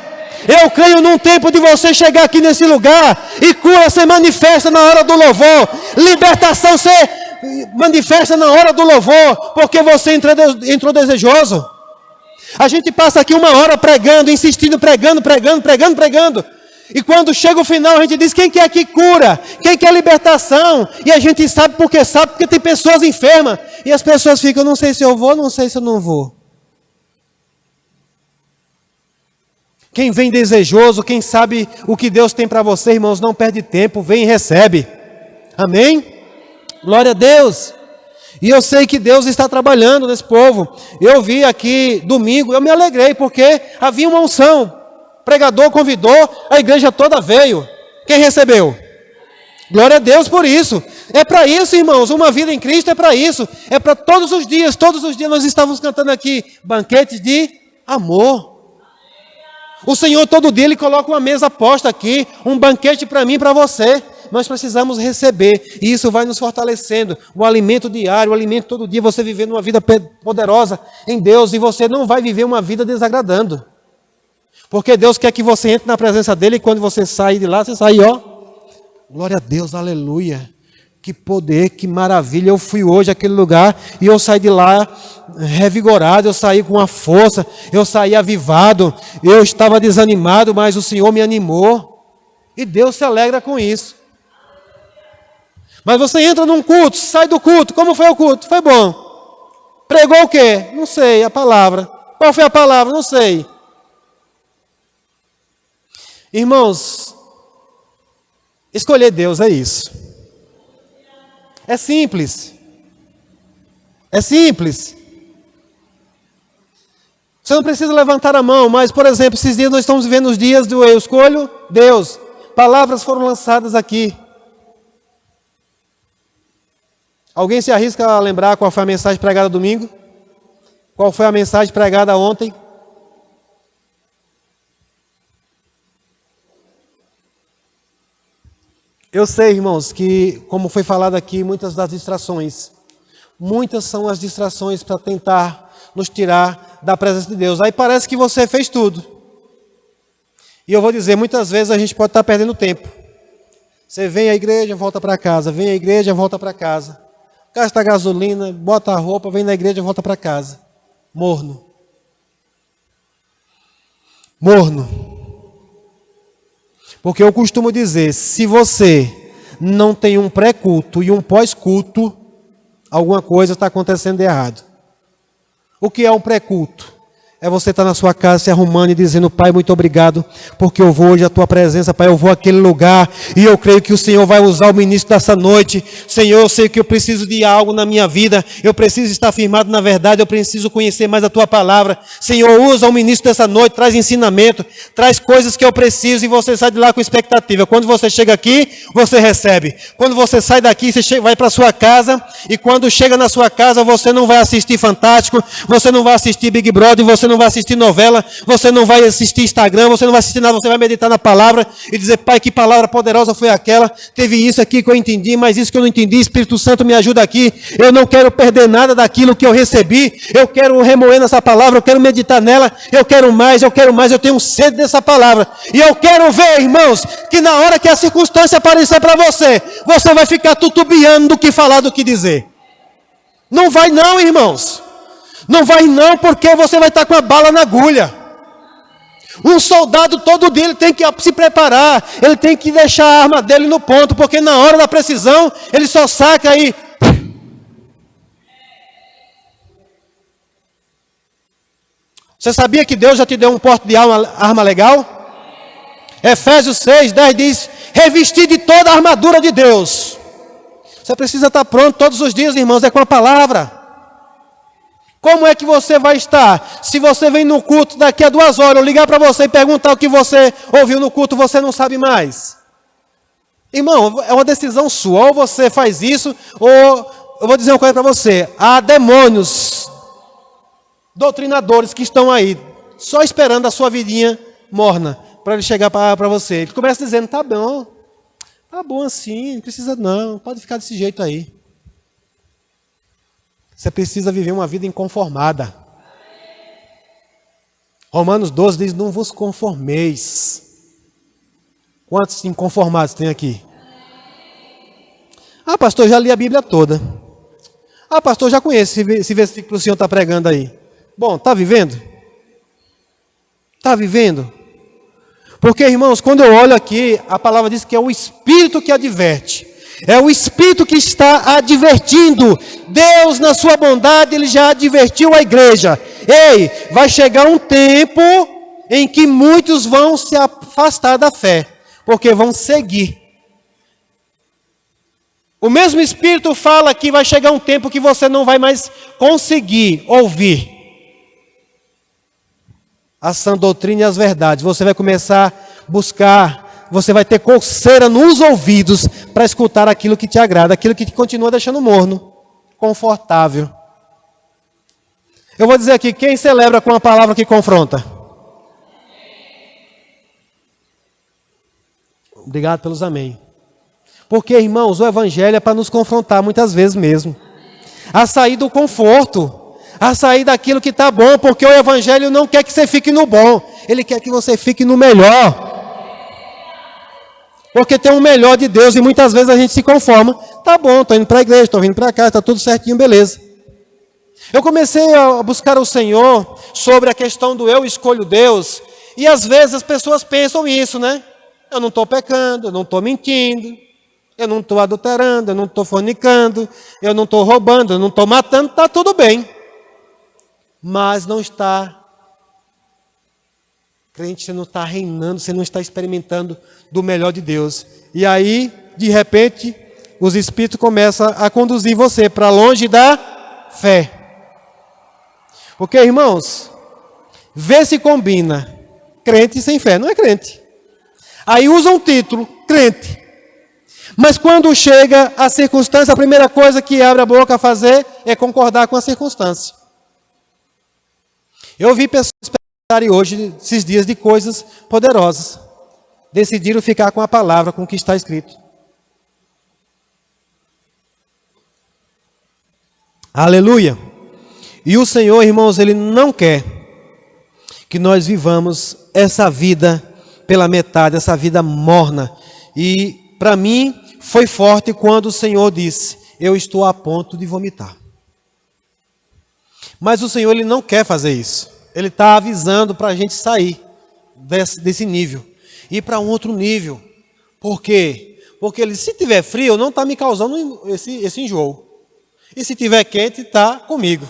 Eu creio num tempo de você chegar aqui nesse lugar e cura ser manifesta na hora do louvor. Libertação ser manifesta na hora do louvor, porque você entrou desejoso. A gente passa aqui uma hora pregando, insistindo, pregando. E quando chega o final, a gente diz, quem quer que cura? Quem quer libertação? E a gente sabe porque tem pessoas enfermas. E as pessoas ficam, não sei se eu vou, não sei se eu não vou. Quem vem desejoso, quem sabe o que Deus tem para você, irmãos, não perde tempo, vem e recebe. Amém? Glória a Deus. E eu sei que Deus está trabalhando nesse povo. Eu vi aqui domingo, eu me alegrei, porque havia uma unção. O pregador convidou, a igreja toda veio. Quem recebeu? Glória a Deus por isso. É para isso, irmãos, uma vida em Cristo é para isso. É para todos os dias nós estávamos cantando aqui, banquetes de amor. O Senhor todo dia Ele coloca uma mesa posta aqui, um banquete para mim e para você. Nós precisamos receber, e isso vai nos fortalecendo. O alimento diário, o alimento todo dia, você vivendo uma vida poderosa em Deus, e você não vai viver uma vida desagradando. Porque Deus quer que você entre na presença dEle, e quando você sair de lá, você sai, ó. Glória a Deus, aleluia. Que poder, que maravilha. Eu fui hoje àquele lugar, e eu saí de lá revigorado, eu saí com uma força, eu saí avivado, eu estava desanimado, mas o Senhor me animou. E Deus se alegra com isso. Mas você entra num culto, sai do culto. Como foi o culto? Foi bom. Pregou o quê? Não sei, a palavra. Qual foi a palavra? Não sei. Irmãos, escolher Deus é isso. É simples. É simples. Você não precisa levantar a mão, mas, por exemplo, esses dias nós estamos vivendo os dias do eu escolho Deus. Palavras foram lançadas aqui. Alguém se arrisca a lembrar qual foi a mensagem pregada domingo? Qual foi a mensagem pregada ontem? Eu sei, irmãos, que, como foi falado aqui, muitas são as distrações para tentar nos tirar da presença de Deus. Aí parece que você fez tudo. E eu vou dizer, muitas vezes a gente pode estar perdendo tempo. Você vem à igreja, volta para casa, vem à igreja, volta para casa. Gasta gasolina, bota a roupa, vem na igreja, volta para casa. Morno. Porque eu costumo dizer, se você não tem um pré-culto e um pós-culto, alguma coisa está acontecendo de errado. O que é um pré-culto? É você estar na sua casa se arrumando e dizendo, Pai, muito obrigado, porque eu vou hoje à tua presença, Pai, eu vou àquele lugar, e eu creio que o Senhor vai usar o ministro dessa noite. Senhor, eu sei que eu preciso de algo na minha vida, eu preciso estar firmado na verdade, eu preciso conhecer mais a tua palavra. Senhor, usa o ministro dessa noite, traz ensinamento, traz coisas que eu preciso, e você sai de lá com expectativa. Quando você chega aqui, você recebe. Quando você sai daqui, você vai para a sua casa, e quando chega na sua casa, você não vai assistir Fantástico, você não vai assistir Big Brother, você não vai assistir novela, você não vai assistir Instagram, você não vai assistir nada, você vai meditar na palavra e dizer, Pai, que palavra poderosa foi aquela, teve isso aqui que eu entendi, mas isso que eu não entendi, Espírito Santo me ajuda aqui, eu não quero perder nada daquilo que eu recebi, eu quero remoer nessa palavra, eu quero meditar nela, eu quero mais, eu tenho sede dessa palavra, e eu quero ver, irmãos, que na hora que a circunstância aparecer para você, você vai ficar tutubiando do que falar, do que dizer. Não vai não, irmãos. Não vai não, porque você vai estar com a bala na agulha. Um soldado todo dia ele tem que se preparar, ele tem que deixar a arma dele no ponto, porque na hora da precisão ele só saca aí. Você sabia que Deus já te deu um porte de arma legal? Efésios 6:10 diz, revestir de toda a armadura de Deus. Você precisa estar pronto todos os dias, irmãos, é com a palavra. Como é que você vai estar? Se você vem no culto daqui a 2 horas, eu ligar para você e perguntar o que você ouviu no culto, você não sabe mais. Irmão, é uma decisão sua. Ou você faz isso, ou eu vou dizer uma coisa para você. Há demônios, doutrinadores que estão aí, só esperando a sua vidinha morna, para ele chegar para você. Ele começa dizendo, tá bom assim, não precisa não, pode ficar desse jeito aí. Você precisa viver uma vida inconformada. Romanos 12 diz, não vos conformeis. Quantos inconformados tem aqui? Ah, pastor, já li a Bíblia toda. Ah, pastor, já conheço esse versículo que o senhor está pregando aí. Bom, está vivendo? Está vivendo? Porque, irmãos, quando eu olho aqui, a palavra diz que é o Espírito que adverte. É o Espírito que está advertindo. Deus, na sua bondade, Ele já advertiu a igreja. Ei, vai chegar um tempo em que muitos vão se afastar da fé, porque vão seguir. O mesmo Espírito fala que vai chegar um tempo que você não vai mais conseguir ouvir a sã doutrina e as verdades. Você vai começar a buscar. Você vai ter coceira nos ouvidos para escutar aquilo que te agrada, aquilo que te continua deixando morno, confortável. Eu vou dizer aqui, quem celebra com a palavra que confronta? Obrigado pelos amém. Porque, irmãos, o evangelho é para nos confrontar muitas vezes mesmo. A sair do conforto, a sair daquilo que está bom, porque o evangelho não quer que você fique no bom, ele quer que você fique no melhor. Porque tem um melhor de Deus e muitas vezes a gente se conforma. Tá bom, estou indo para a igreja, estou vindo para cá, está tudo certinho, beleza. Eu comecei a buscar o Senhor sobre a questão do eu escolho Deus. E às vezes as pessoas pensam isso, né? Eu não estou pecando, eu não estou mentindo, eu não estou adulterando, eu não estou fornicando, eu não estou roubando, eu não estou matando, está tudo bem. Mas não está... Crente, você não está reinando, você não está experimentando do melhor de Deus. E aí, de repente, os Espíritos começam a conduzir você para longe da fé. Porque, irmãos, vê se combina crente sem fé. Não é crente. Aí usa um título, crente. Mas quando chega a circunstância, a primeira coisa que abre a boca a fazer é concordar com a circunstância. Eu vi pessoas pensarem hoje, esses dias, de coisas poderosas. Decidiram ficar com a palavra, com o que está escrito. Aleluia! E o Senhor, irmãos, Ele não quer que nós vivamos essa vida pela metade, essa vida morna. E para mim foi forte quando o Senhor disse: eu estou a ponto de vomitar. Mas o Senhor, Ele não quer fazer isso. Ele está avisando para a gente sair desse nível, ir para um outro nível. Por quê? Porque Ele, se tiver frio, não está me causando esse enjoo. E se tiver quente, está comigo.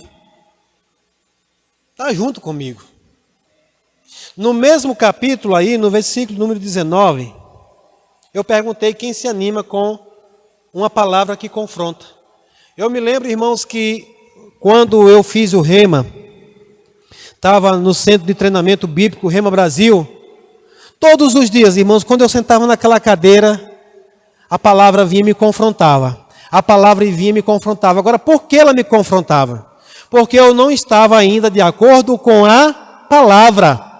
Está junto comigo. No mesmo capítulo aí, no versículo número 19, eu perguntei quem se anima com uma palavra que confronta. Eu me lembro, irmãos, que quando eu fiz o Rema, estava no centro de treinamento bíblico, Rema Brasil, todos os dias, irmãos, quando eu sentava naquela cadeira, a palavra vinha e me confrontava. A palavra vinha e me confrontava. Agora, por que ela me confrontava? Porque eu não estava ainda de acordo com a palavra.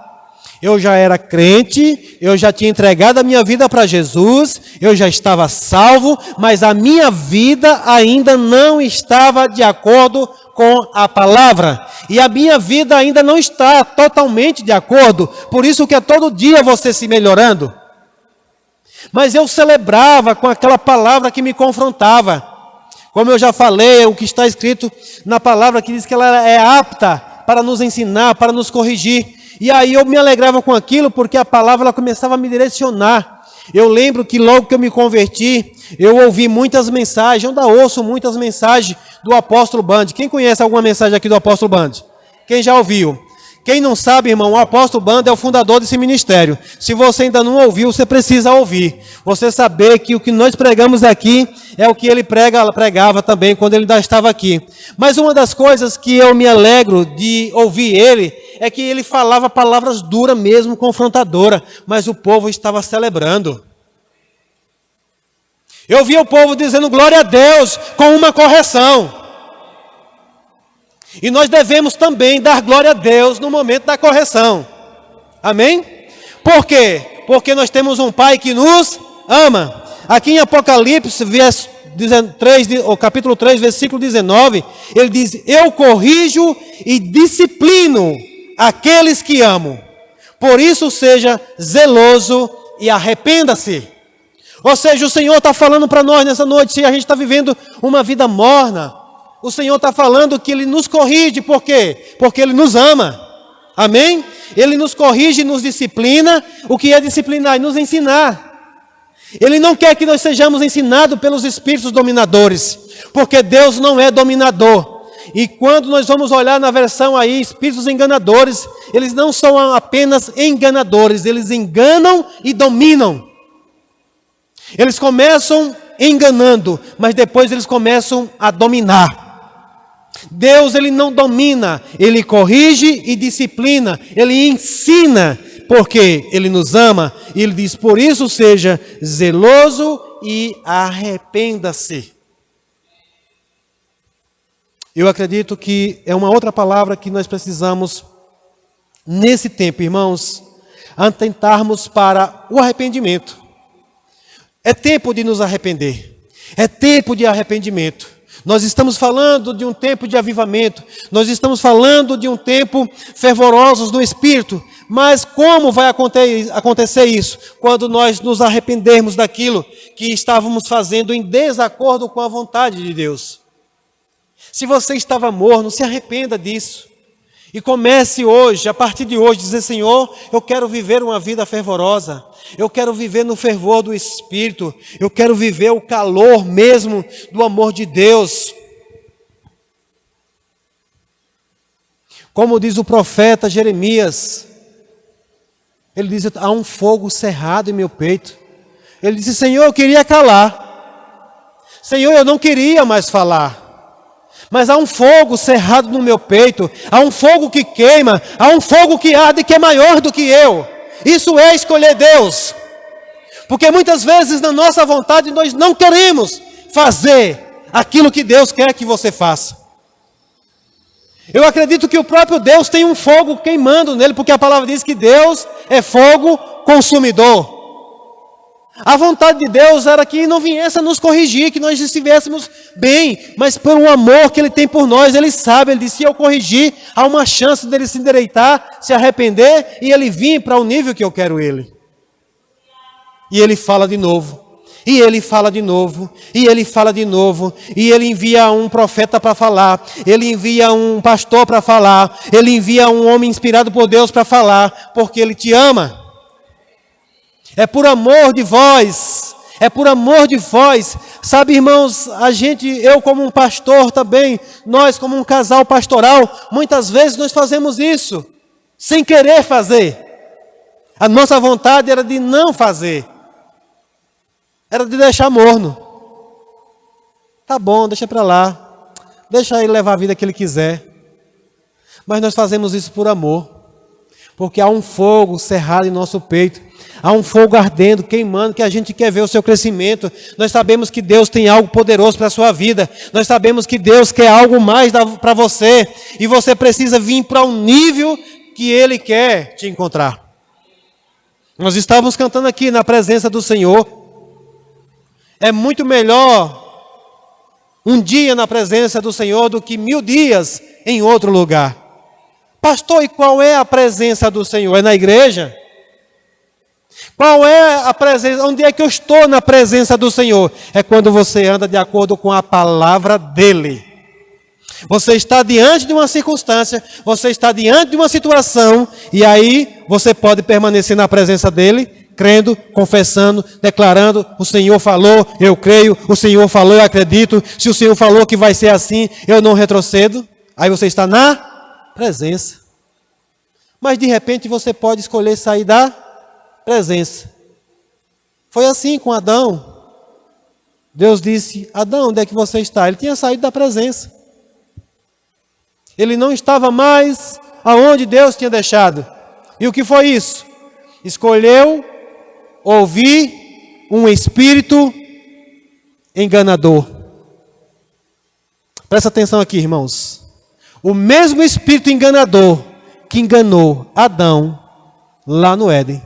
Eu já era crente, eu já tinha entregado a minha vida para Jesus, eu já estava salvo, mas a minha vida ainda não estava de acordo com a palavra. E a minha vida ainda não está totalmente de acordo, por isso que é todo dia você se melhorando. Mas eu celebrava com aquela palavra que me confrontava. Como eu já falei, o que está escrito na palavra que diz que ela é apta para nos ensinar, para nos corrigir. E aí eu me alegrava com aquilo, porque a palavra ela começava a me direcionar. Eu lembro que logo que eu me converti, eu ouvi muitas mensagens, eu ainda ouço muitas mensagens do apóstolo Band. Quem conhece alguma mensagem aqui do apóstolo Band? Quem já ouviu? Quem não sabe, irmão, o apóstolo Band é o fundador desse ministério. Se você ainda não ouviu, você precisa ouvir. Você saber que o que nós pregamos aqui é o que ele pregava também quando ele ainda estava aqui. Mas uma das coisas que eu me alegro de ouvir ele é que ele falava palavras duras mesmo, confrontadoras, mas o povo estava celebrando. Eu via o povo dizendo glória a Deus com uma correção. E nós devemos também dar glória a Deus no momento da correção. Amém? Por quê? Porque nós temos um Pai que nos ama. Aqui em Apocalipse, capítulo 3, versículo 19, ele diz: eu corrijo e disciplino aqueles que amo. Por isso seja zeloso e arrependa-se. Ou seja, o Senhor está falando para nós nessa noite, se a gente está vivendo uma vida morna, o Senhor está falando que Ele nos corrige, por quê? Porque Ele nos ama, amém? Ele nos corrige e nos disciplina. O que é disciplinar? Nos ensinar. Ele não quer que nós sejamos ensinados pelos espíritos dominadores, porque Deus não é dominador. E quando nós vamos olhar na versão aí, espíritos enganadores, eles não são apenas enganadores, eles enganam e dominam. Eles começam enganando, mas depois eles começam a dominar. Deus, Ele não domina, Ele corrige e disciplina, Ele ensina, porque Ele nos ama. E Ele diz, por isso seja zeloso e arrependa-se. Eu acredito que é uma outra palavra que nós precisamos, nesse tempo, irmãos, atentarmos para o arrependimento. É tempo de nos arrepender, é tempo de arrependimento. Nós estamos falando de um tempo de avivamento, nós estamos falando de um tempo fervorosos do Espírito, mas como vai acontecer isso? Quando nós nos arrependermos daquilo que estávamos fazendo em desacordo com a vontade de Deus. Se você estava morno, se arrependa disso. E comece hoje, a partir de hoje, dizer, Senhor, eu quero viver uma vida fervorosa. Eu quero viver no fervor do Espírito. Eu quero viver o calor mesmo do amor de Deus. Como diz o profeta Jeremias, ele diz, há um fogo cerrado em meu peito. Ele disse, Senhor, eu queria calar. Senhor, eu não queria mais falar. Mas há um fogo cerrado no meu peito, há um fogo que queima, há um fogo que arde que é maior do que eu. Isso é escolher Deus. Porque muitas vezes na nossa vontade nós não queremos fazer aquilo que Deus quer que você faça. Eu acredito que o próprio Deus tem um fogo queimando nele, porque a palavra diz que Deus é fogo consumidor. A vontade de Deus era que não viesse a nos corrigir, que nós estivéssemos bem, mas por um amor que Ele tem por nós, Ele sabe, Ele disse, se eu corrigir, há uma chance dele se endireitar, se arrepender, e Ele vir para o nível que eu quero Ele. E Ele fala de novo. E Ele fala de novo, e Ele fala de novo, e Ele envia um profeta para falar, Ele envia um pastor para falar, Ele envia um homem inspirado por Deus para falar, porque Ele te ama. É por amor de vós, é por amor de vós. Sabe, irmãos, eu como um pastor também, nós como um casal pastoral, muitas vezes nós fazemos isso, sem querer fazer. A nossa vontade era de não fazer. Era de deixar morno. Tá bom, deixa para lá. Deixa ele levar a vida que ele quiser. Mas nós fazemos isso por amor. Porque há um fogo cerrado em nosso peito. Há um fogo ardendo, queimando, que a gente quer ver o seu crescimento. Nós sabemos que Deus tem algo poderoso para a sua vida. Nós sabemos que Deus quer algo mais para você. E você precisa vir para um nível que Ele quer te encontrar. Nós estávamos cantando aqui na presença do Senhor. É muito melhor um dia na presença do Senhor do que 1000 dias em outro lugar. Pastor, e qual é a presença do Senhor? É na igreja? Qual é a presença? Onde é que eu estou na presença do Senhor? É quando você anda de acordo com a palavra dEle. Você está diante de uma circunstância, você está diante de uma situação, e aí você pode permanecer na presença dEle, crendo, confessando, declarando, o Senhor falou, eu creio, o Senhor falou, eu acredito, se o Senhor falou que vai ser assim, eu não retrocedo. Aí você está na presença. Mas de repente você pode escolher sair da presença. Foi assim com Adão. Deus disse, Adão, onde é que você está? Ele tinha saído da presença. Ele não estava mais aonde Deus tinha deixado. E o que foi isso? Escolheu ouvir um espírito enganador. Presta atenção aqui, irmãos. O mesmo espírito enganador que enganou Adão lá no Éden,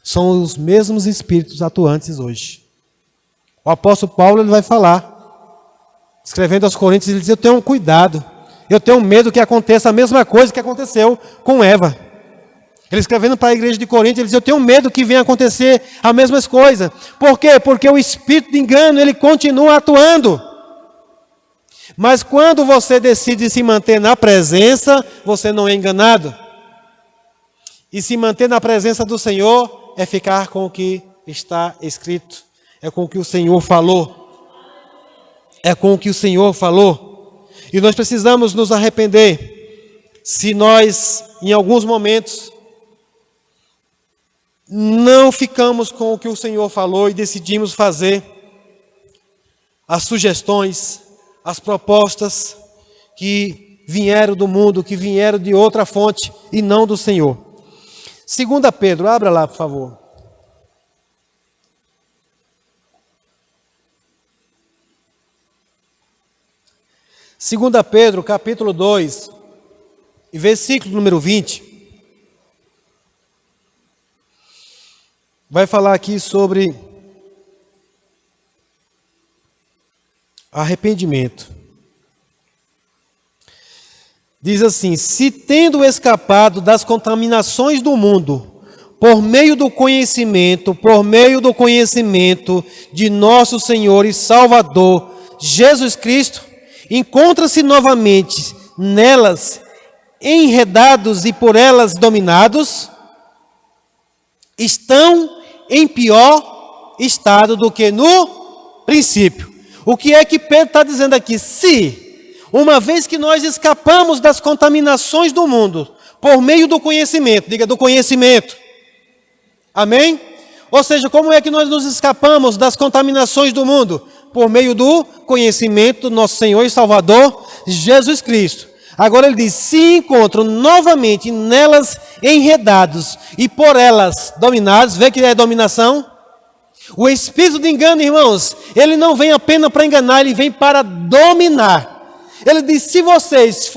são os mesmos espíritos atuantes hoje. O apóstolo Paulo ele vai falar, escrevendo aos Coríntios, ele diz, eu tenho um cuidado, eu tenho medo que aconteça a mesma coisa que aconteceu com Eva. Ele escrevendo para a igreja de Corinto, ele diz, eu tenho medo que venha acontecer a mesma coisa. Por quê? Porque o espírito de engano, ele continua atuando. Mas quando você decide se manter na presença, você não é enganado. E se manter na presença do Senhor é ficar com o que está escrito. É com o que o Senhor falou. É com o que o Senhor falou. E nós precisamos nos arrepender. Se nós, em alguns momentos, não ficamos com o que o Senhor falou e decidimos fazer as sugestões, as propostas que vieram do mundo, que vieram de outra fonte e não do Senhor. 2 Pedro, abra lá, por favor. Segunda Pedro, capítulo 2, e versículo número 20. Vai falar aqui sobre arrependimento. Diz assim, se tendo escapado das contaminações do mundo, por meio do conhecimento de nosso Senhor e Salvador, Jesus Cristo, encontra-se novamente nelas, enredados e por elas dominados, estão em pior estado do que no princípio. O que é que Pedro está dizendo aqui? Se, uma vez que nós escapamos das contaminações do mundo, por meio do conhecimento, diga do conhecimento, amém? Ou seja, como é que nós nos escapamos das contaminações do mundo? Por meio do conhecimento do nosso Senhor e Salvador, Jesus Cristo. Agora ele diz, se encontram novamente nelas enredados e por elas dominados, vê que é dominação? O espírito de engano, irmãos, ele não vem apenas para enganar, ele vem para dominar. Ele diz, se vocês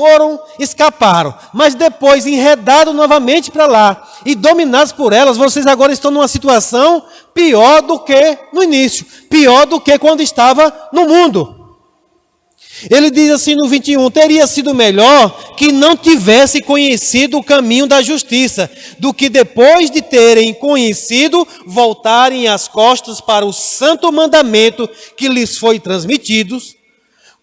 escaparam, mas depois enredados novamente para lá e dominados por elas, vocês agora estão numa situação pior do que no início, pior do que quando estava no mundo. Ele diz assim no 21, teria sido melhor que não tivesse conhecido o caminho da justiça, do que depois de terem conhecido, voltarem as costas para o santo mandamento que lhes foi transmitido.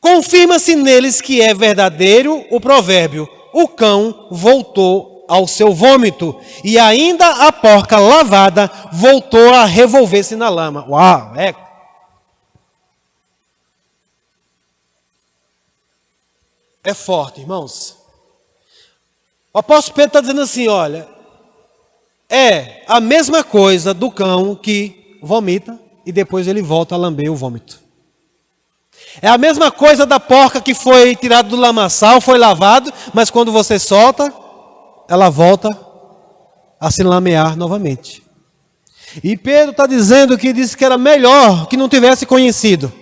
Confirma-se neles que é verdadeiro o provérbio, o cão voltou ao seu vômito, e ainda a porca lavada voltou a revolver-se na lama. Uau, é forte, irmãos. O apóstolo Pedro está dizendo assim, olha, é a mesma coisa do cão que vomita e depois ele volta a lamber o vômito. É a mesma coisa da porca que foi tirada do lamaçal, foi lavado, mas quando você solta, ela volta a se lamear novamente. E Pedro está dizendo que disse que era melhor que não tivesse conhecido.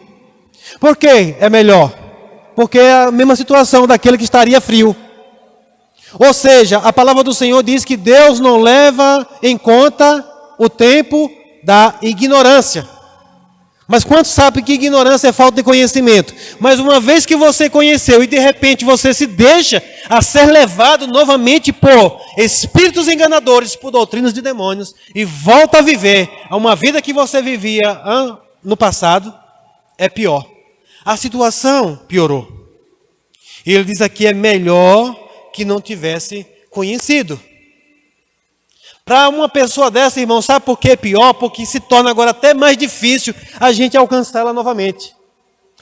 Por que é melhor? Porque é a mesma situação daquele que estaria frio. Ou seja, a palavra do Senhor diz que Deus não leva em conta o tempo da ignorância. Mas quantos sabem que ignorância é falta de conhecimento? Mas uma vez que você conheceu e de repente você se deixa a ser levado novamente por espíritos enganadores, por doutrinas de demônios, e volta a viver uma vida que você vivia no passado, é pior. A situação piorou. E ele diz aqui, é melhor que não tivesse conhecido. Para uma pessoa dessa, irmão, sabe por que é pior? Porque se torna agora até mais difícil a gente alcançá-la novamente.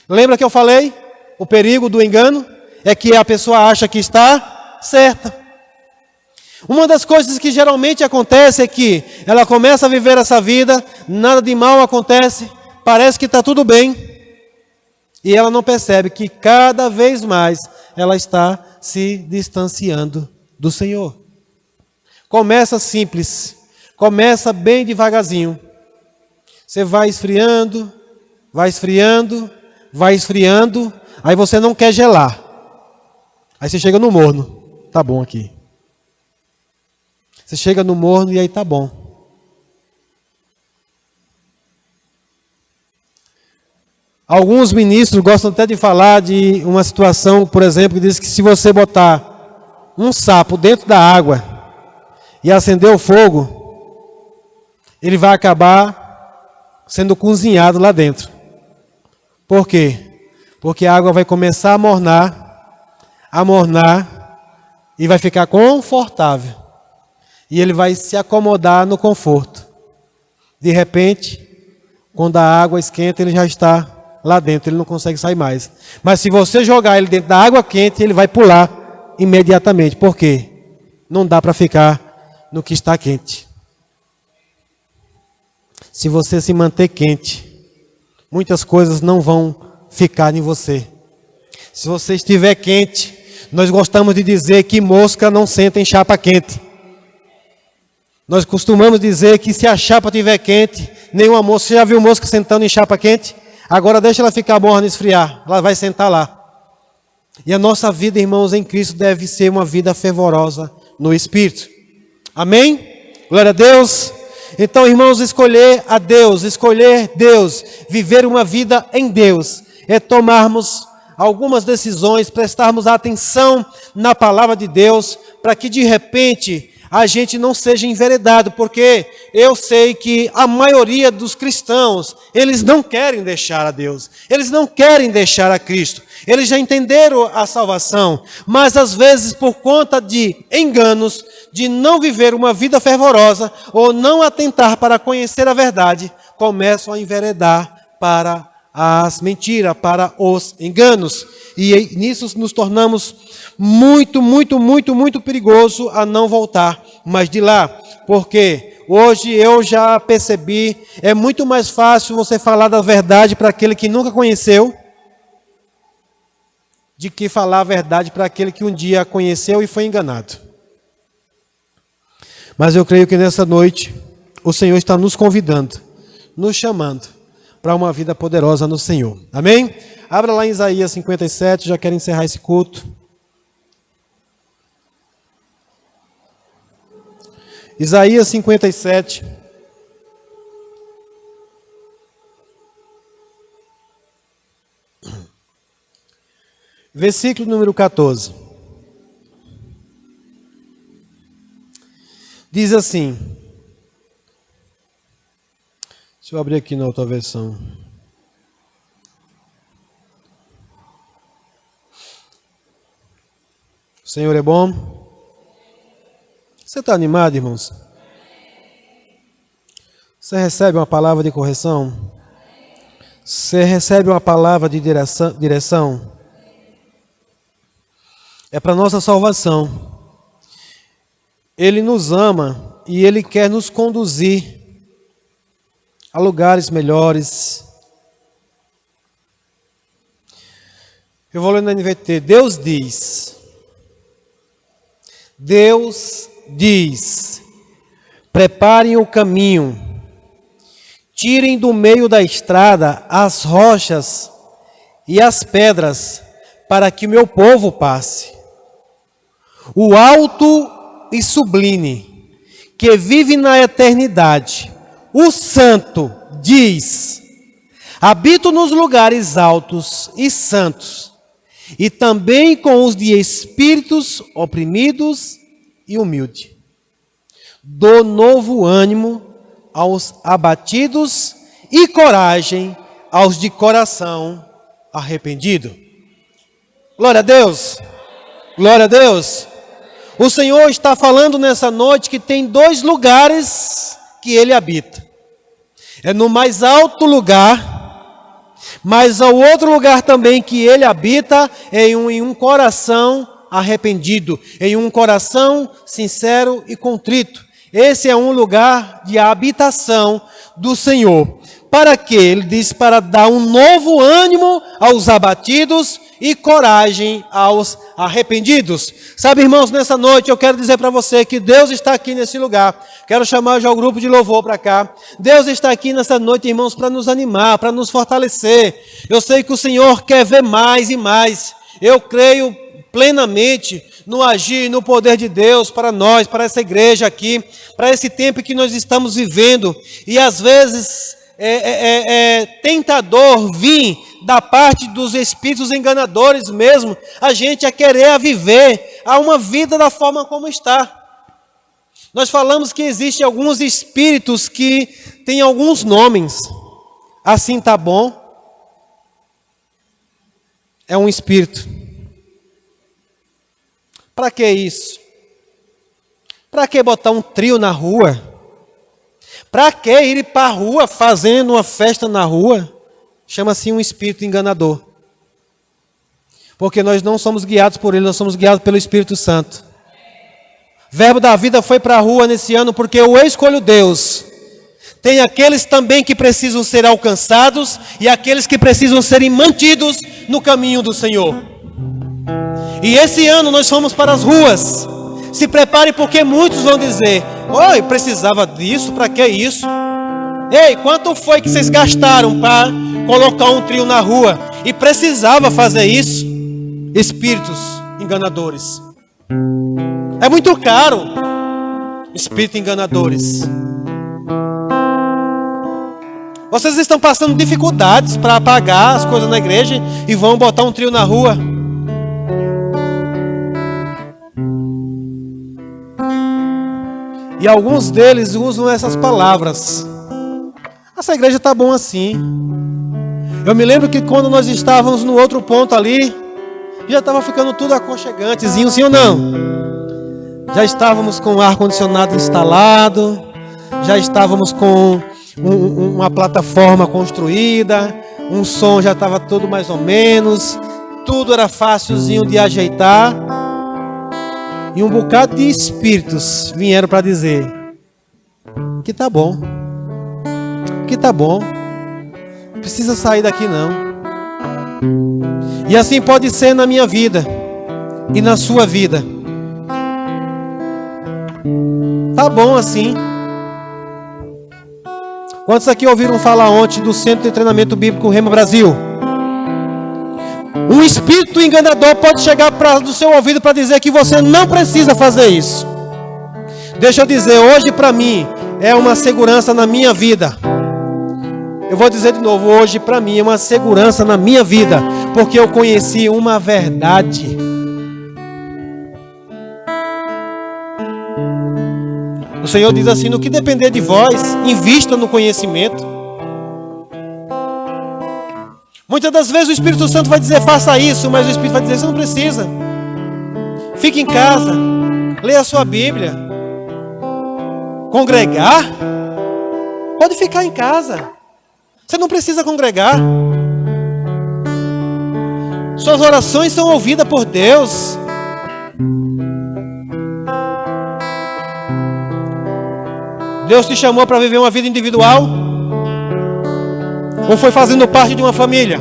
Lembra que eu falei? O perigo do engano é que a pessoa acha que está certa. Uma das coisas que geralmente acontece é que ela começa a viver essa vida, nada de mal acontece, parece que está tudo bem, e ela não percebe que cada vez mais ela está se distanciando do Senhor. Começa simples, começa bem devagarzinho. Você vai esfriando, vai esfriando, vai esfriando, aí você não quer gelar. Aí você chega no morno, tá bom aqui. Você chega no morno e aí tá bom. Alguns ministros gostam até de falar de uma situação, por exemplo, que diz que se você botar um sapo dentro da água e acender o fogo, ele vai acabar sendo cozinhado lá dentro. Por quê? Porque a água vai começar a mornar e vai ficar confortável. E ele vai se acomodar no conforto. De repente, quando a água esquenta, ele já está lá dentro, ele não consegue sair mais. Mas se você jogar ele dentro da água quente, ele vai pular imediatamente. Por quê? Não dá para ficar no que está quente. Se você se manter quente, muitas coisas não vão ficar em você. Se você estiver quente, nós gostamos de dizer que mosca não senta em chapa quente. Nós costumamos dizer que se a chapa estiver quente, nenhuma mosca, você já viu mosca sentando em chapa quente? Agora deixa ela ficar morna e esfriar, ela vai sentar lá. E a nossa vida, irmãos, em Cristo deve ser uma vida fervorosa no Espírito. Amém? Glória a Deus. Então, irmãos, escolher Deus, viver uma vida em Deus, é tomarmos algumas decisões, prestarmos atenção na palavra de Deus, para que de repente a gente não seja enveredado, porque eu sei que a maioria dos cristãos, eles não querem deixar a Deus, eles não querem deixar a Cristo, eles já entenderam a salvação, mas às vezes por conta de enganos, de não viver uma vida fervorosa, ou não atentar para conhecer a verdade, começam a enveredar para as mentiras, para os enganos, e nisso nos tornamos muito perigoso a não voltar mais de lá, porque hoje eu já percebi, é muito mais fácil você falar da verdade para aquele que nunca conheceu, de que falar a verdade para aquele que um dia conheceu e foi enganado. Mas eu creio que nessa noite o Senhor está nos convidando nos chamando para uma vida poderosa no Senhor. Amém? Abra lá em Isaías 57, já quero encerrar esse culto. Isaías 57. Versículo número 14. Diz assim. Deixa eu abrir aqui na outra versão. O Senhor é bom. Você está animado, irmãos? Você recebe uma palavra de correção? Você recebe uma palavra de direção? É para nossa salvação. Ele nos ama e Ele quer nos conduzir a lugares melhores. Eu vou ler na NVT. Deus diz, preparem o caminho, tirem do meio da estrada as rochas e as pedras, para que o meu povo passe. O alto e sublime, que vive na eternidade, o santo diz, habito nos lugares altos e santos, e também com os de espíritos oprimidos e humildes. Dou novo ânimo aos abatidos e coragem aos de coração arrependido. Glória a Deus! Glória a Deus! O Senhor está falando nessa noite que tem 2 lugares que Ele habita. É no mais alto lugar, mas ao outro lugar também que Ele habita é em um coração arrependido, em um coração sincero e contrito. Esse é um lugar de habitação do Senhor. Para quê? Ele diz para dar um novo ânimo aos abatidos e coragem aos arrependidos. Sabe, irmãos, nessa noite eu quero dizer para você que Deus está aqui nesse lugar. Quero chamar já o grupo de louvor para cá. Deus está aqui nessa noite, irmãos, para nos animar, para nos fortalecer. Eu sei que o Senhor quer ver mais e mais. Eu creio plenamente no agir, no poder de Deus para nós, para essa igreja aqui, para esse tempo que nós estamos vivendo. E às vezes é tentador vir da parte dos espíritos enganadores mesmo, a gente a querer viver a uma vida da forma como está. Nós falamos que existem alguns espíritos que têm alguns nomes. Assim tá bom. É um espírito. Para que isso? Para que botar um trio na rua? Para que ir para a rua fazendo uma festa na rua? Chama-se um espírito enganador. Porque nós não somos guiados por ele, nós somos guiados pelo Espírito Santo. Verbo da Vida foi para a rua nesse ano porque eu escolho Deus. Tem aqueles também que precisam ser alcançados e aqueles que precisam serem mantidos no caminho do Senhor. E esse ano nós fomos para as ruas. Se prepare porque muitos vão dizer: oi, precisava disso, para que isso? Ei, quanto foi que vocês gastaram para colocar um trio na rua? E precisava fazer isso? Espíritos enganadores. É muito caro. Espíritos enganadores. Vocês estão passando dificuldades para pagar as coisas na igreja e vão botar um trio na rua. E alguns deles usam essas palavras. Essa igreja está bom assim. Eu me lembro que quando nós estávamos no outro ponto ali, já estava ficando tudo aconchegantezinho, sim ou não? Já estávamos com o ar-condicionado instalado, já estávamos com uma plataforma construída, um som já estava tudo mais ou menos, tudo era facilzinho de ajeitar. E um bocado de espíritos vieram para dizer que tá bom, que tá bom, não precisa sair daqui não. E assim pode ser na minha vida e na sua vida. Tá bom assim. Quantos aqui ouviram falar ontem do Centro de Treinamento Bíblico Rema Brasil? Um espírito enganador pode chegar do seu ouvido para dizer que você não precisa fazer isso. Deixa eu dizer, hoje para mim é uma segurança na minha vida. Eu vou dizer de novo, hoje para mim é uma segurança na minha vida, porque eu conheci uma verdade. O Senhor diz assim, no que depender de vós, invista no conhecimento. Muitas das vezes o Espírito Santo vai dizer, faça isso, mas o Espírito vai dizer, você não precisa. Fique em casa, leia a sua Bíblia. Congregar? Pode ficar em casa. Você não precisa congregar. Suas orações são ouvidas por Deus. Deus te chamou para viver uma vida individual? Ou foi fazendo parte de uma família?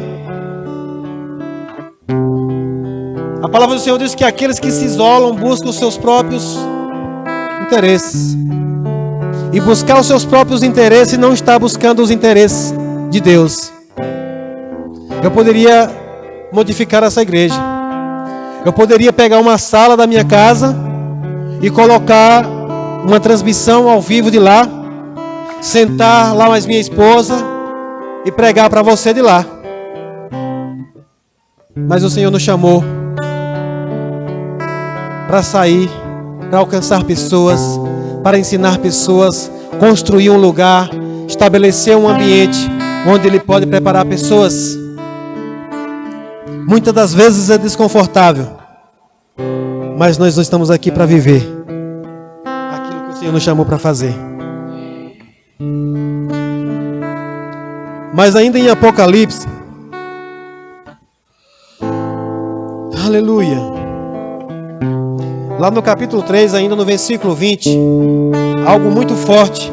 A palavra do Senhor diz que aqueles que se isolam buscam os seus próprios interesses. E buscar os seus próprios interesses não está buscando os interesses de Deus. Eu poderia modificar essa igreja. Eu poderia pegar uma sala da minha casa e colocar uma transmissão ao vivo de lá, sentar lá mais minha esposa e pregar para você de lá. Mas o Senhor nos chamou para sair, para alcançar pessoas, para ensinar pessoas, construir um lugar, estabelecer um ambiente onde Ele pode preparar pessoas. Muitas das vezes é desconfortável, mas nós não estamos aqui para viver aquilo que o Senhor nos chamou para fazer. Mas ainda em Apocalipse, aleluia, lá no capítulo 3, ainda no versículo 20, algo muito forte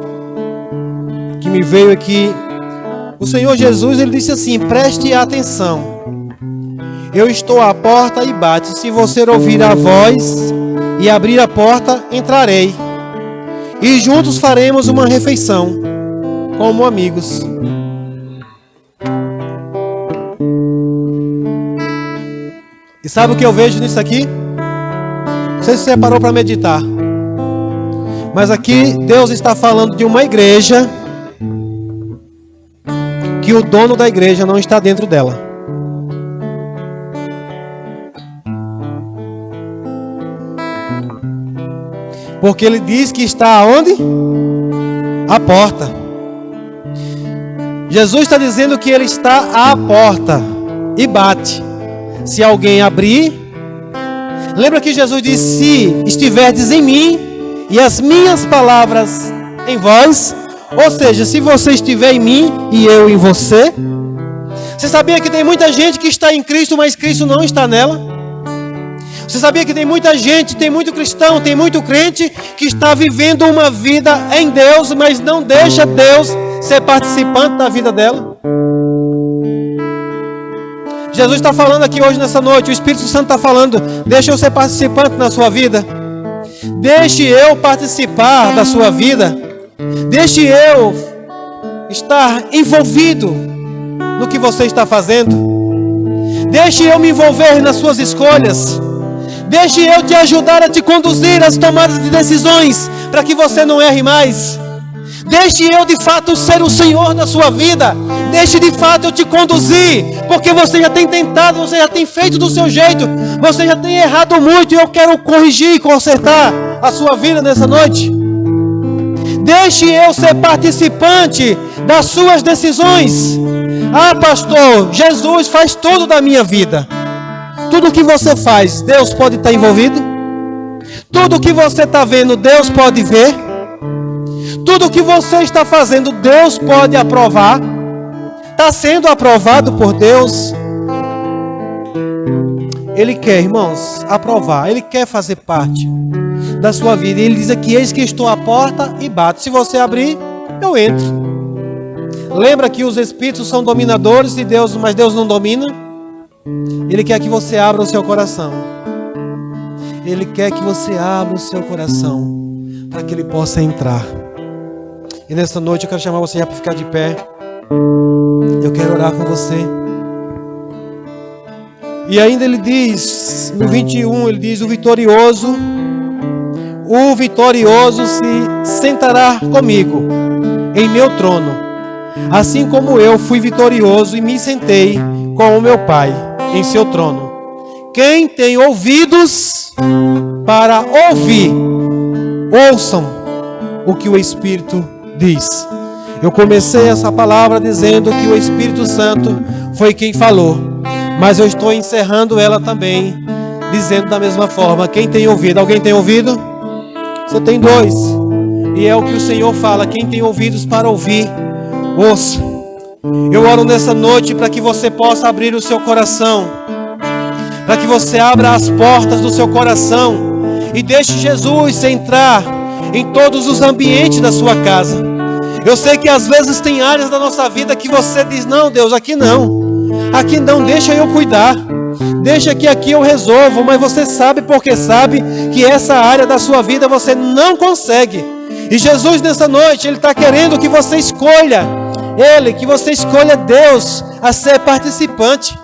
que me veio aqui. O Senhor Jesus, Ele disse assim, preste atenção, eu estou à porta e bate, se você ouvir a voz e abrir a porta, entrarei, e juntos faremos uma refeição, como amigos. E sabe o que eu vejo nisso aqui? Não sei se você parou para meditar, mas aqui Deus está falando de uma igreja que o dono da igreja não está dentro dela. Porque Ele diz que está aonde? À porta. Jesus está dizendo que Ele está à porta e bate. Se alguém abrir, lembra que Jesus disse, se estiverdes em mim e as minhas palavras em vós, ou seja, se você estiver em mim e eu em você. Você sabia que tem muita gente que está em Cristo, mas Cristo não está nela? Você sabia que tem muita gente, tem muito cristão, tem muito crente que está vivendo uma vida em Deus, mas não deixa Deus ser participante da vida dela? Jesus está falando aqui hoje nessa noite, o Espírito Santo está falando, deixa eu ser participante na sua vida. Deixe eu participar da sua vida. Deixe eu estar envolvido no que você está fazendo. Deixe eu me envolver nas suas escolhas. Deixe eu te ajudar a te conduzir às tomadas de decisões, para que você não erre mais. Deixe eu de fato ser o Senhor da sua vida. Deixe de fato eu te conduzir, porque você já tem tentado, você já tem feito do seu jeito, você já tem errado muito, e eu quero corrigir e consertar a sua vida nessa noite. Deixe eu ser participante das suas decisões. Ah, pastor, Jesus faz tudo da minha vida. Tudo que você faz, Deus pode estar envolvido? Tudo que você está vendo, Deus pode ver? Tudo que você está fazendo, Deus pode aprovar? Está sendo aprovado por Deus? Ele quer, irmãos, aprovar. Ele quer fazer parte da sua vida. Ele diz aqui, eis que estou à porta e bato. Se você abrir, eu entro. Lembra que os espíritos são dominadores de Deus, mas Deus não domina? Ele quer que você abra o seu coração. Ele quer que você abra o seu coração para que Ele possa entrar. E nessa noite eu quero chamar você já para ficar de pé. Eu quero orar com você. E ainda ele diz, no 21, ele diz: o vitorioso se sentará comigo em meu trono, assim como eu fui vitorioso e me sentei com o meu Pai em seu trono. Quem tem ouvidos para ouvir, ouçam o que o Espírito diz. Eu comecei essa palavra dizendo que o Espírito Santo foi quem falou, mas eu estou encerrando ela também, dizendo da mesma forma: quem tem ouvido? Alguém tem ouvido? Você tem dois. E é o que o Senhor fala: quem tem ouvidos para ouvir, ouça. Eu oro nessa noite para que você possa abrir o seu coração, para que você abra as portas do seu coração e deixe Jesus entrar em todos os ambientes da sua casa. Eu sei que às vezes tem áreas da nossa vida que você diz: não, Deus, aqui não, deixa eu cuidar, deixa que aqui eu resolvo. Mas você sabe, porque sabe que essa área da sua vida você não consegue. E Jesus nessa noite, Ele está querendo que você escolha Ele, que você escolha Deus a ser participante.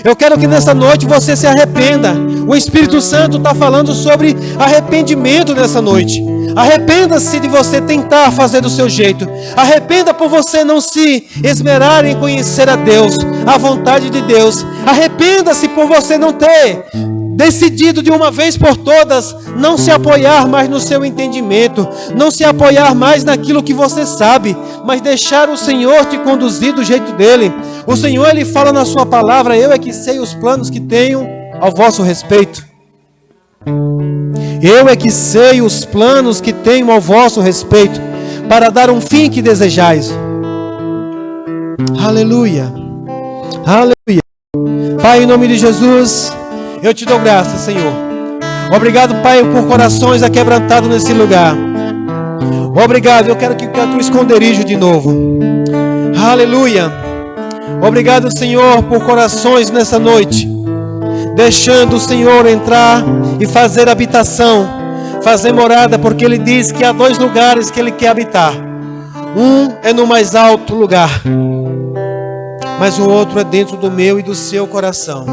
Eu quero que nessa noite você se arrependa. O Espírito Santo está falando sobre arrependimento nessa noite. Arrependa-se de você tentar fazer do seu jeito. Arrependa por você não se esmerar em conhecer a Deus, a vontade de Deus. Arrependa-se por você não ter decidido de uma vez por todas não se apoiar mais no seu entendimento, não se apoiar mais naquilo que você sabe, mas deixar o Senhor te conduzir do jeito dele. O Senhor, Ele fala na sua palavra: eu é que sei os planos que tenho ao vosso respeito. Eu é que sei os planos que tenho ao vosso respeito, para dar um fim que desejais. Aleluia, aleluia. Pai, em nome de Jesus, eu te dou graças, Senhor. Obrigado, Pai, por corações aquebrantados nesse lugar. Obrigado, eu quero que cante o esconderijo de novo. Aleluia. Obrigado, Senhor, por corações nessa noite, deixando o Senhor entrar e fazer habitação, fazer morada, porque Ele diz que há dois lugares que Ele quer habitar. Um é no mais alto lugar, mas o outro é dentro do meu e do seu coração.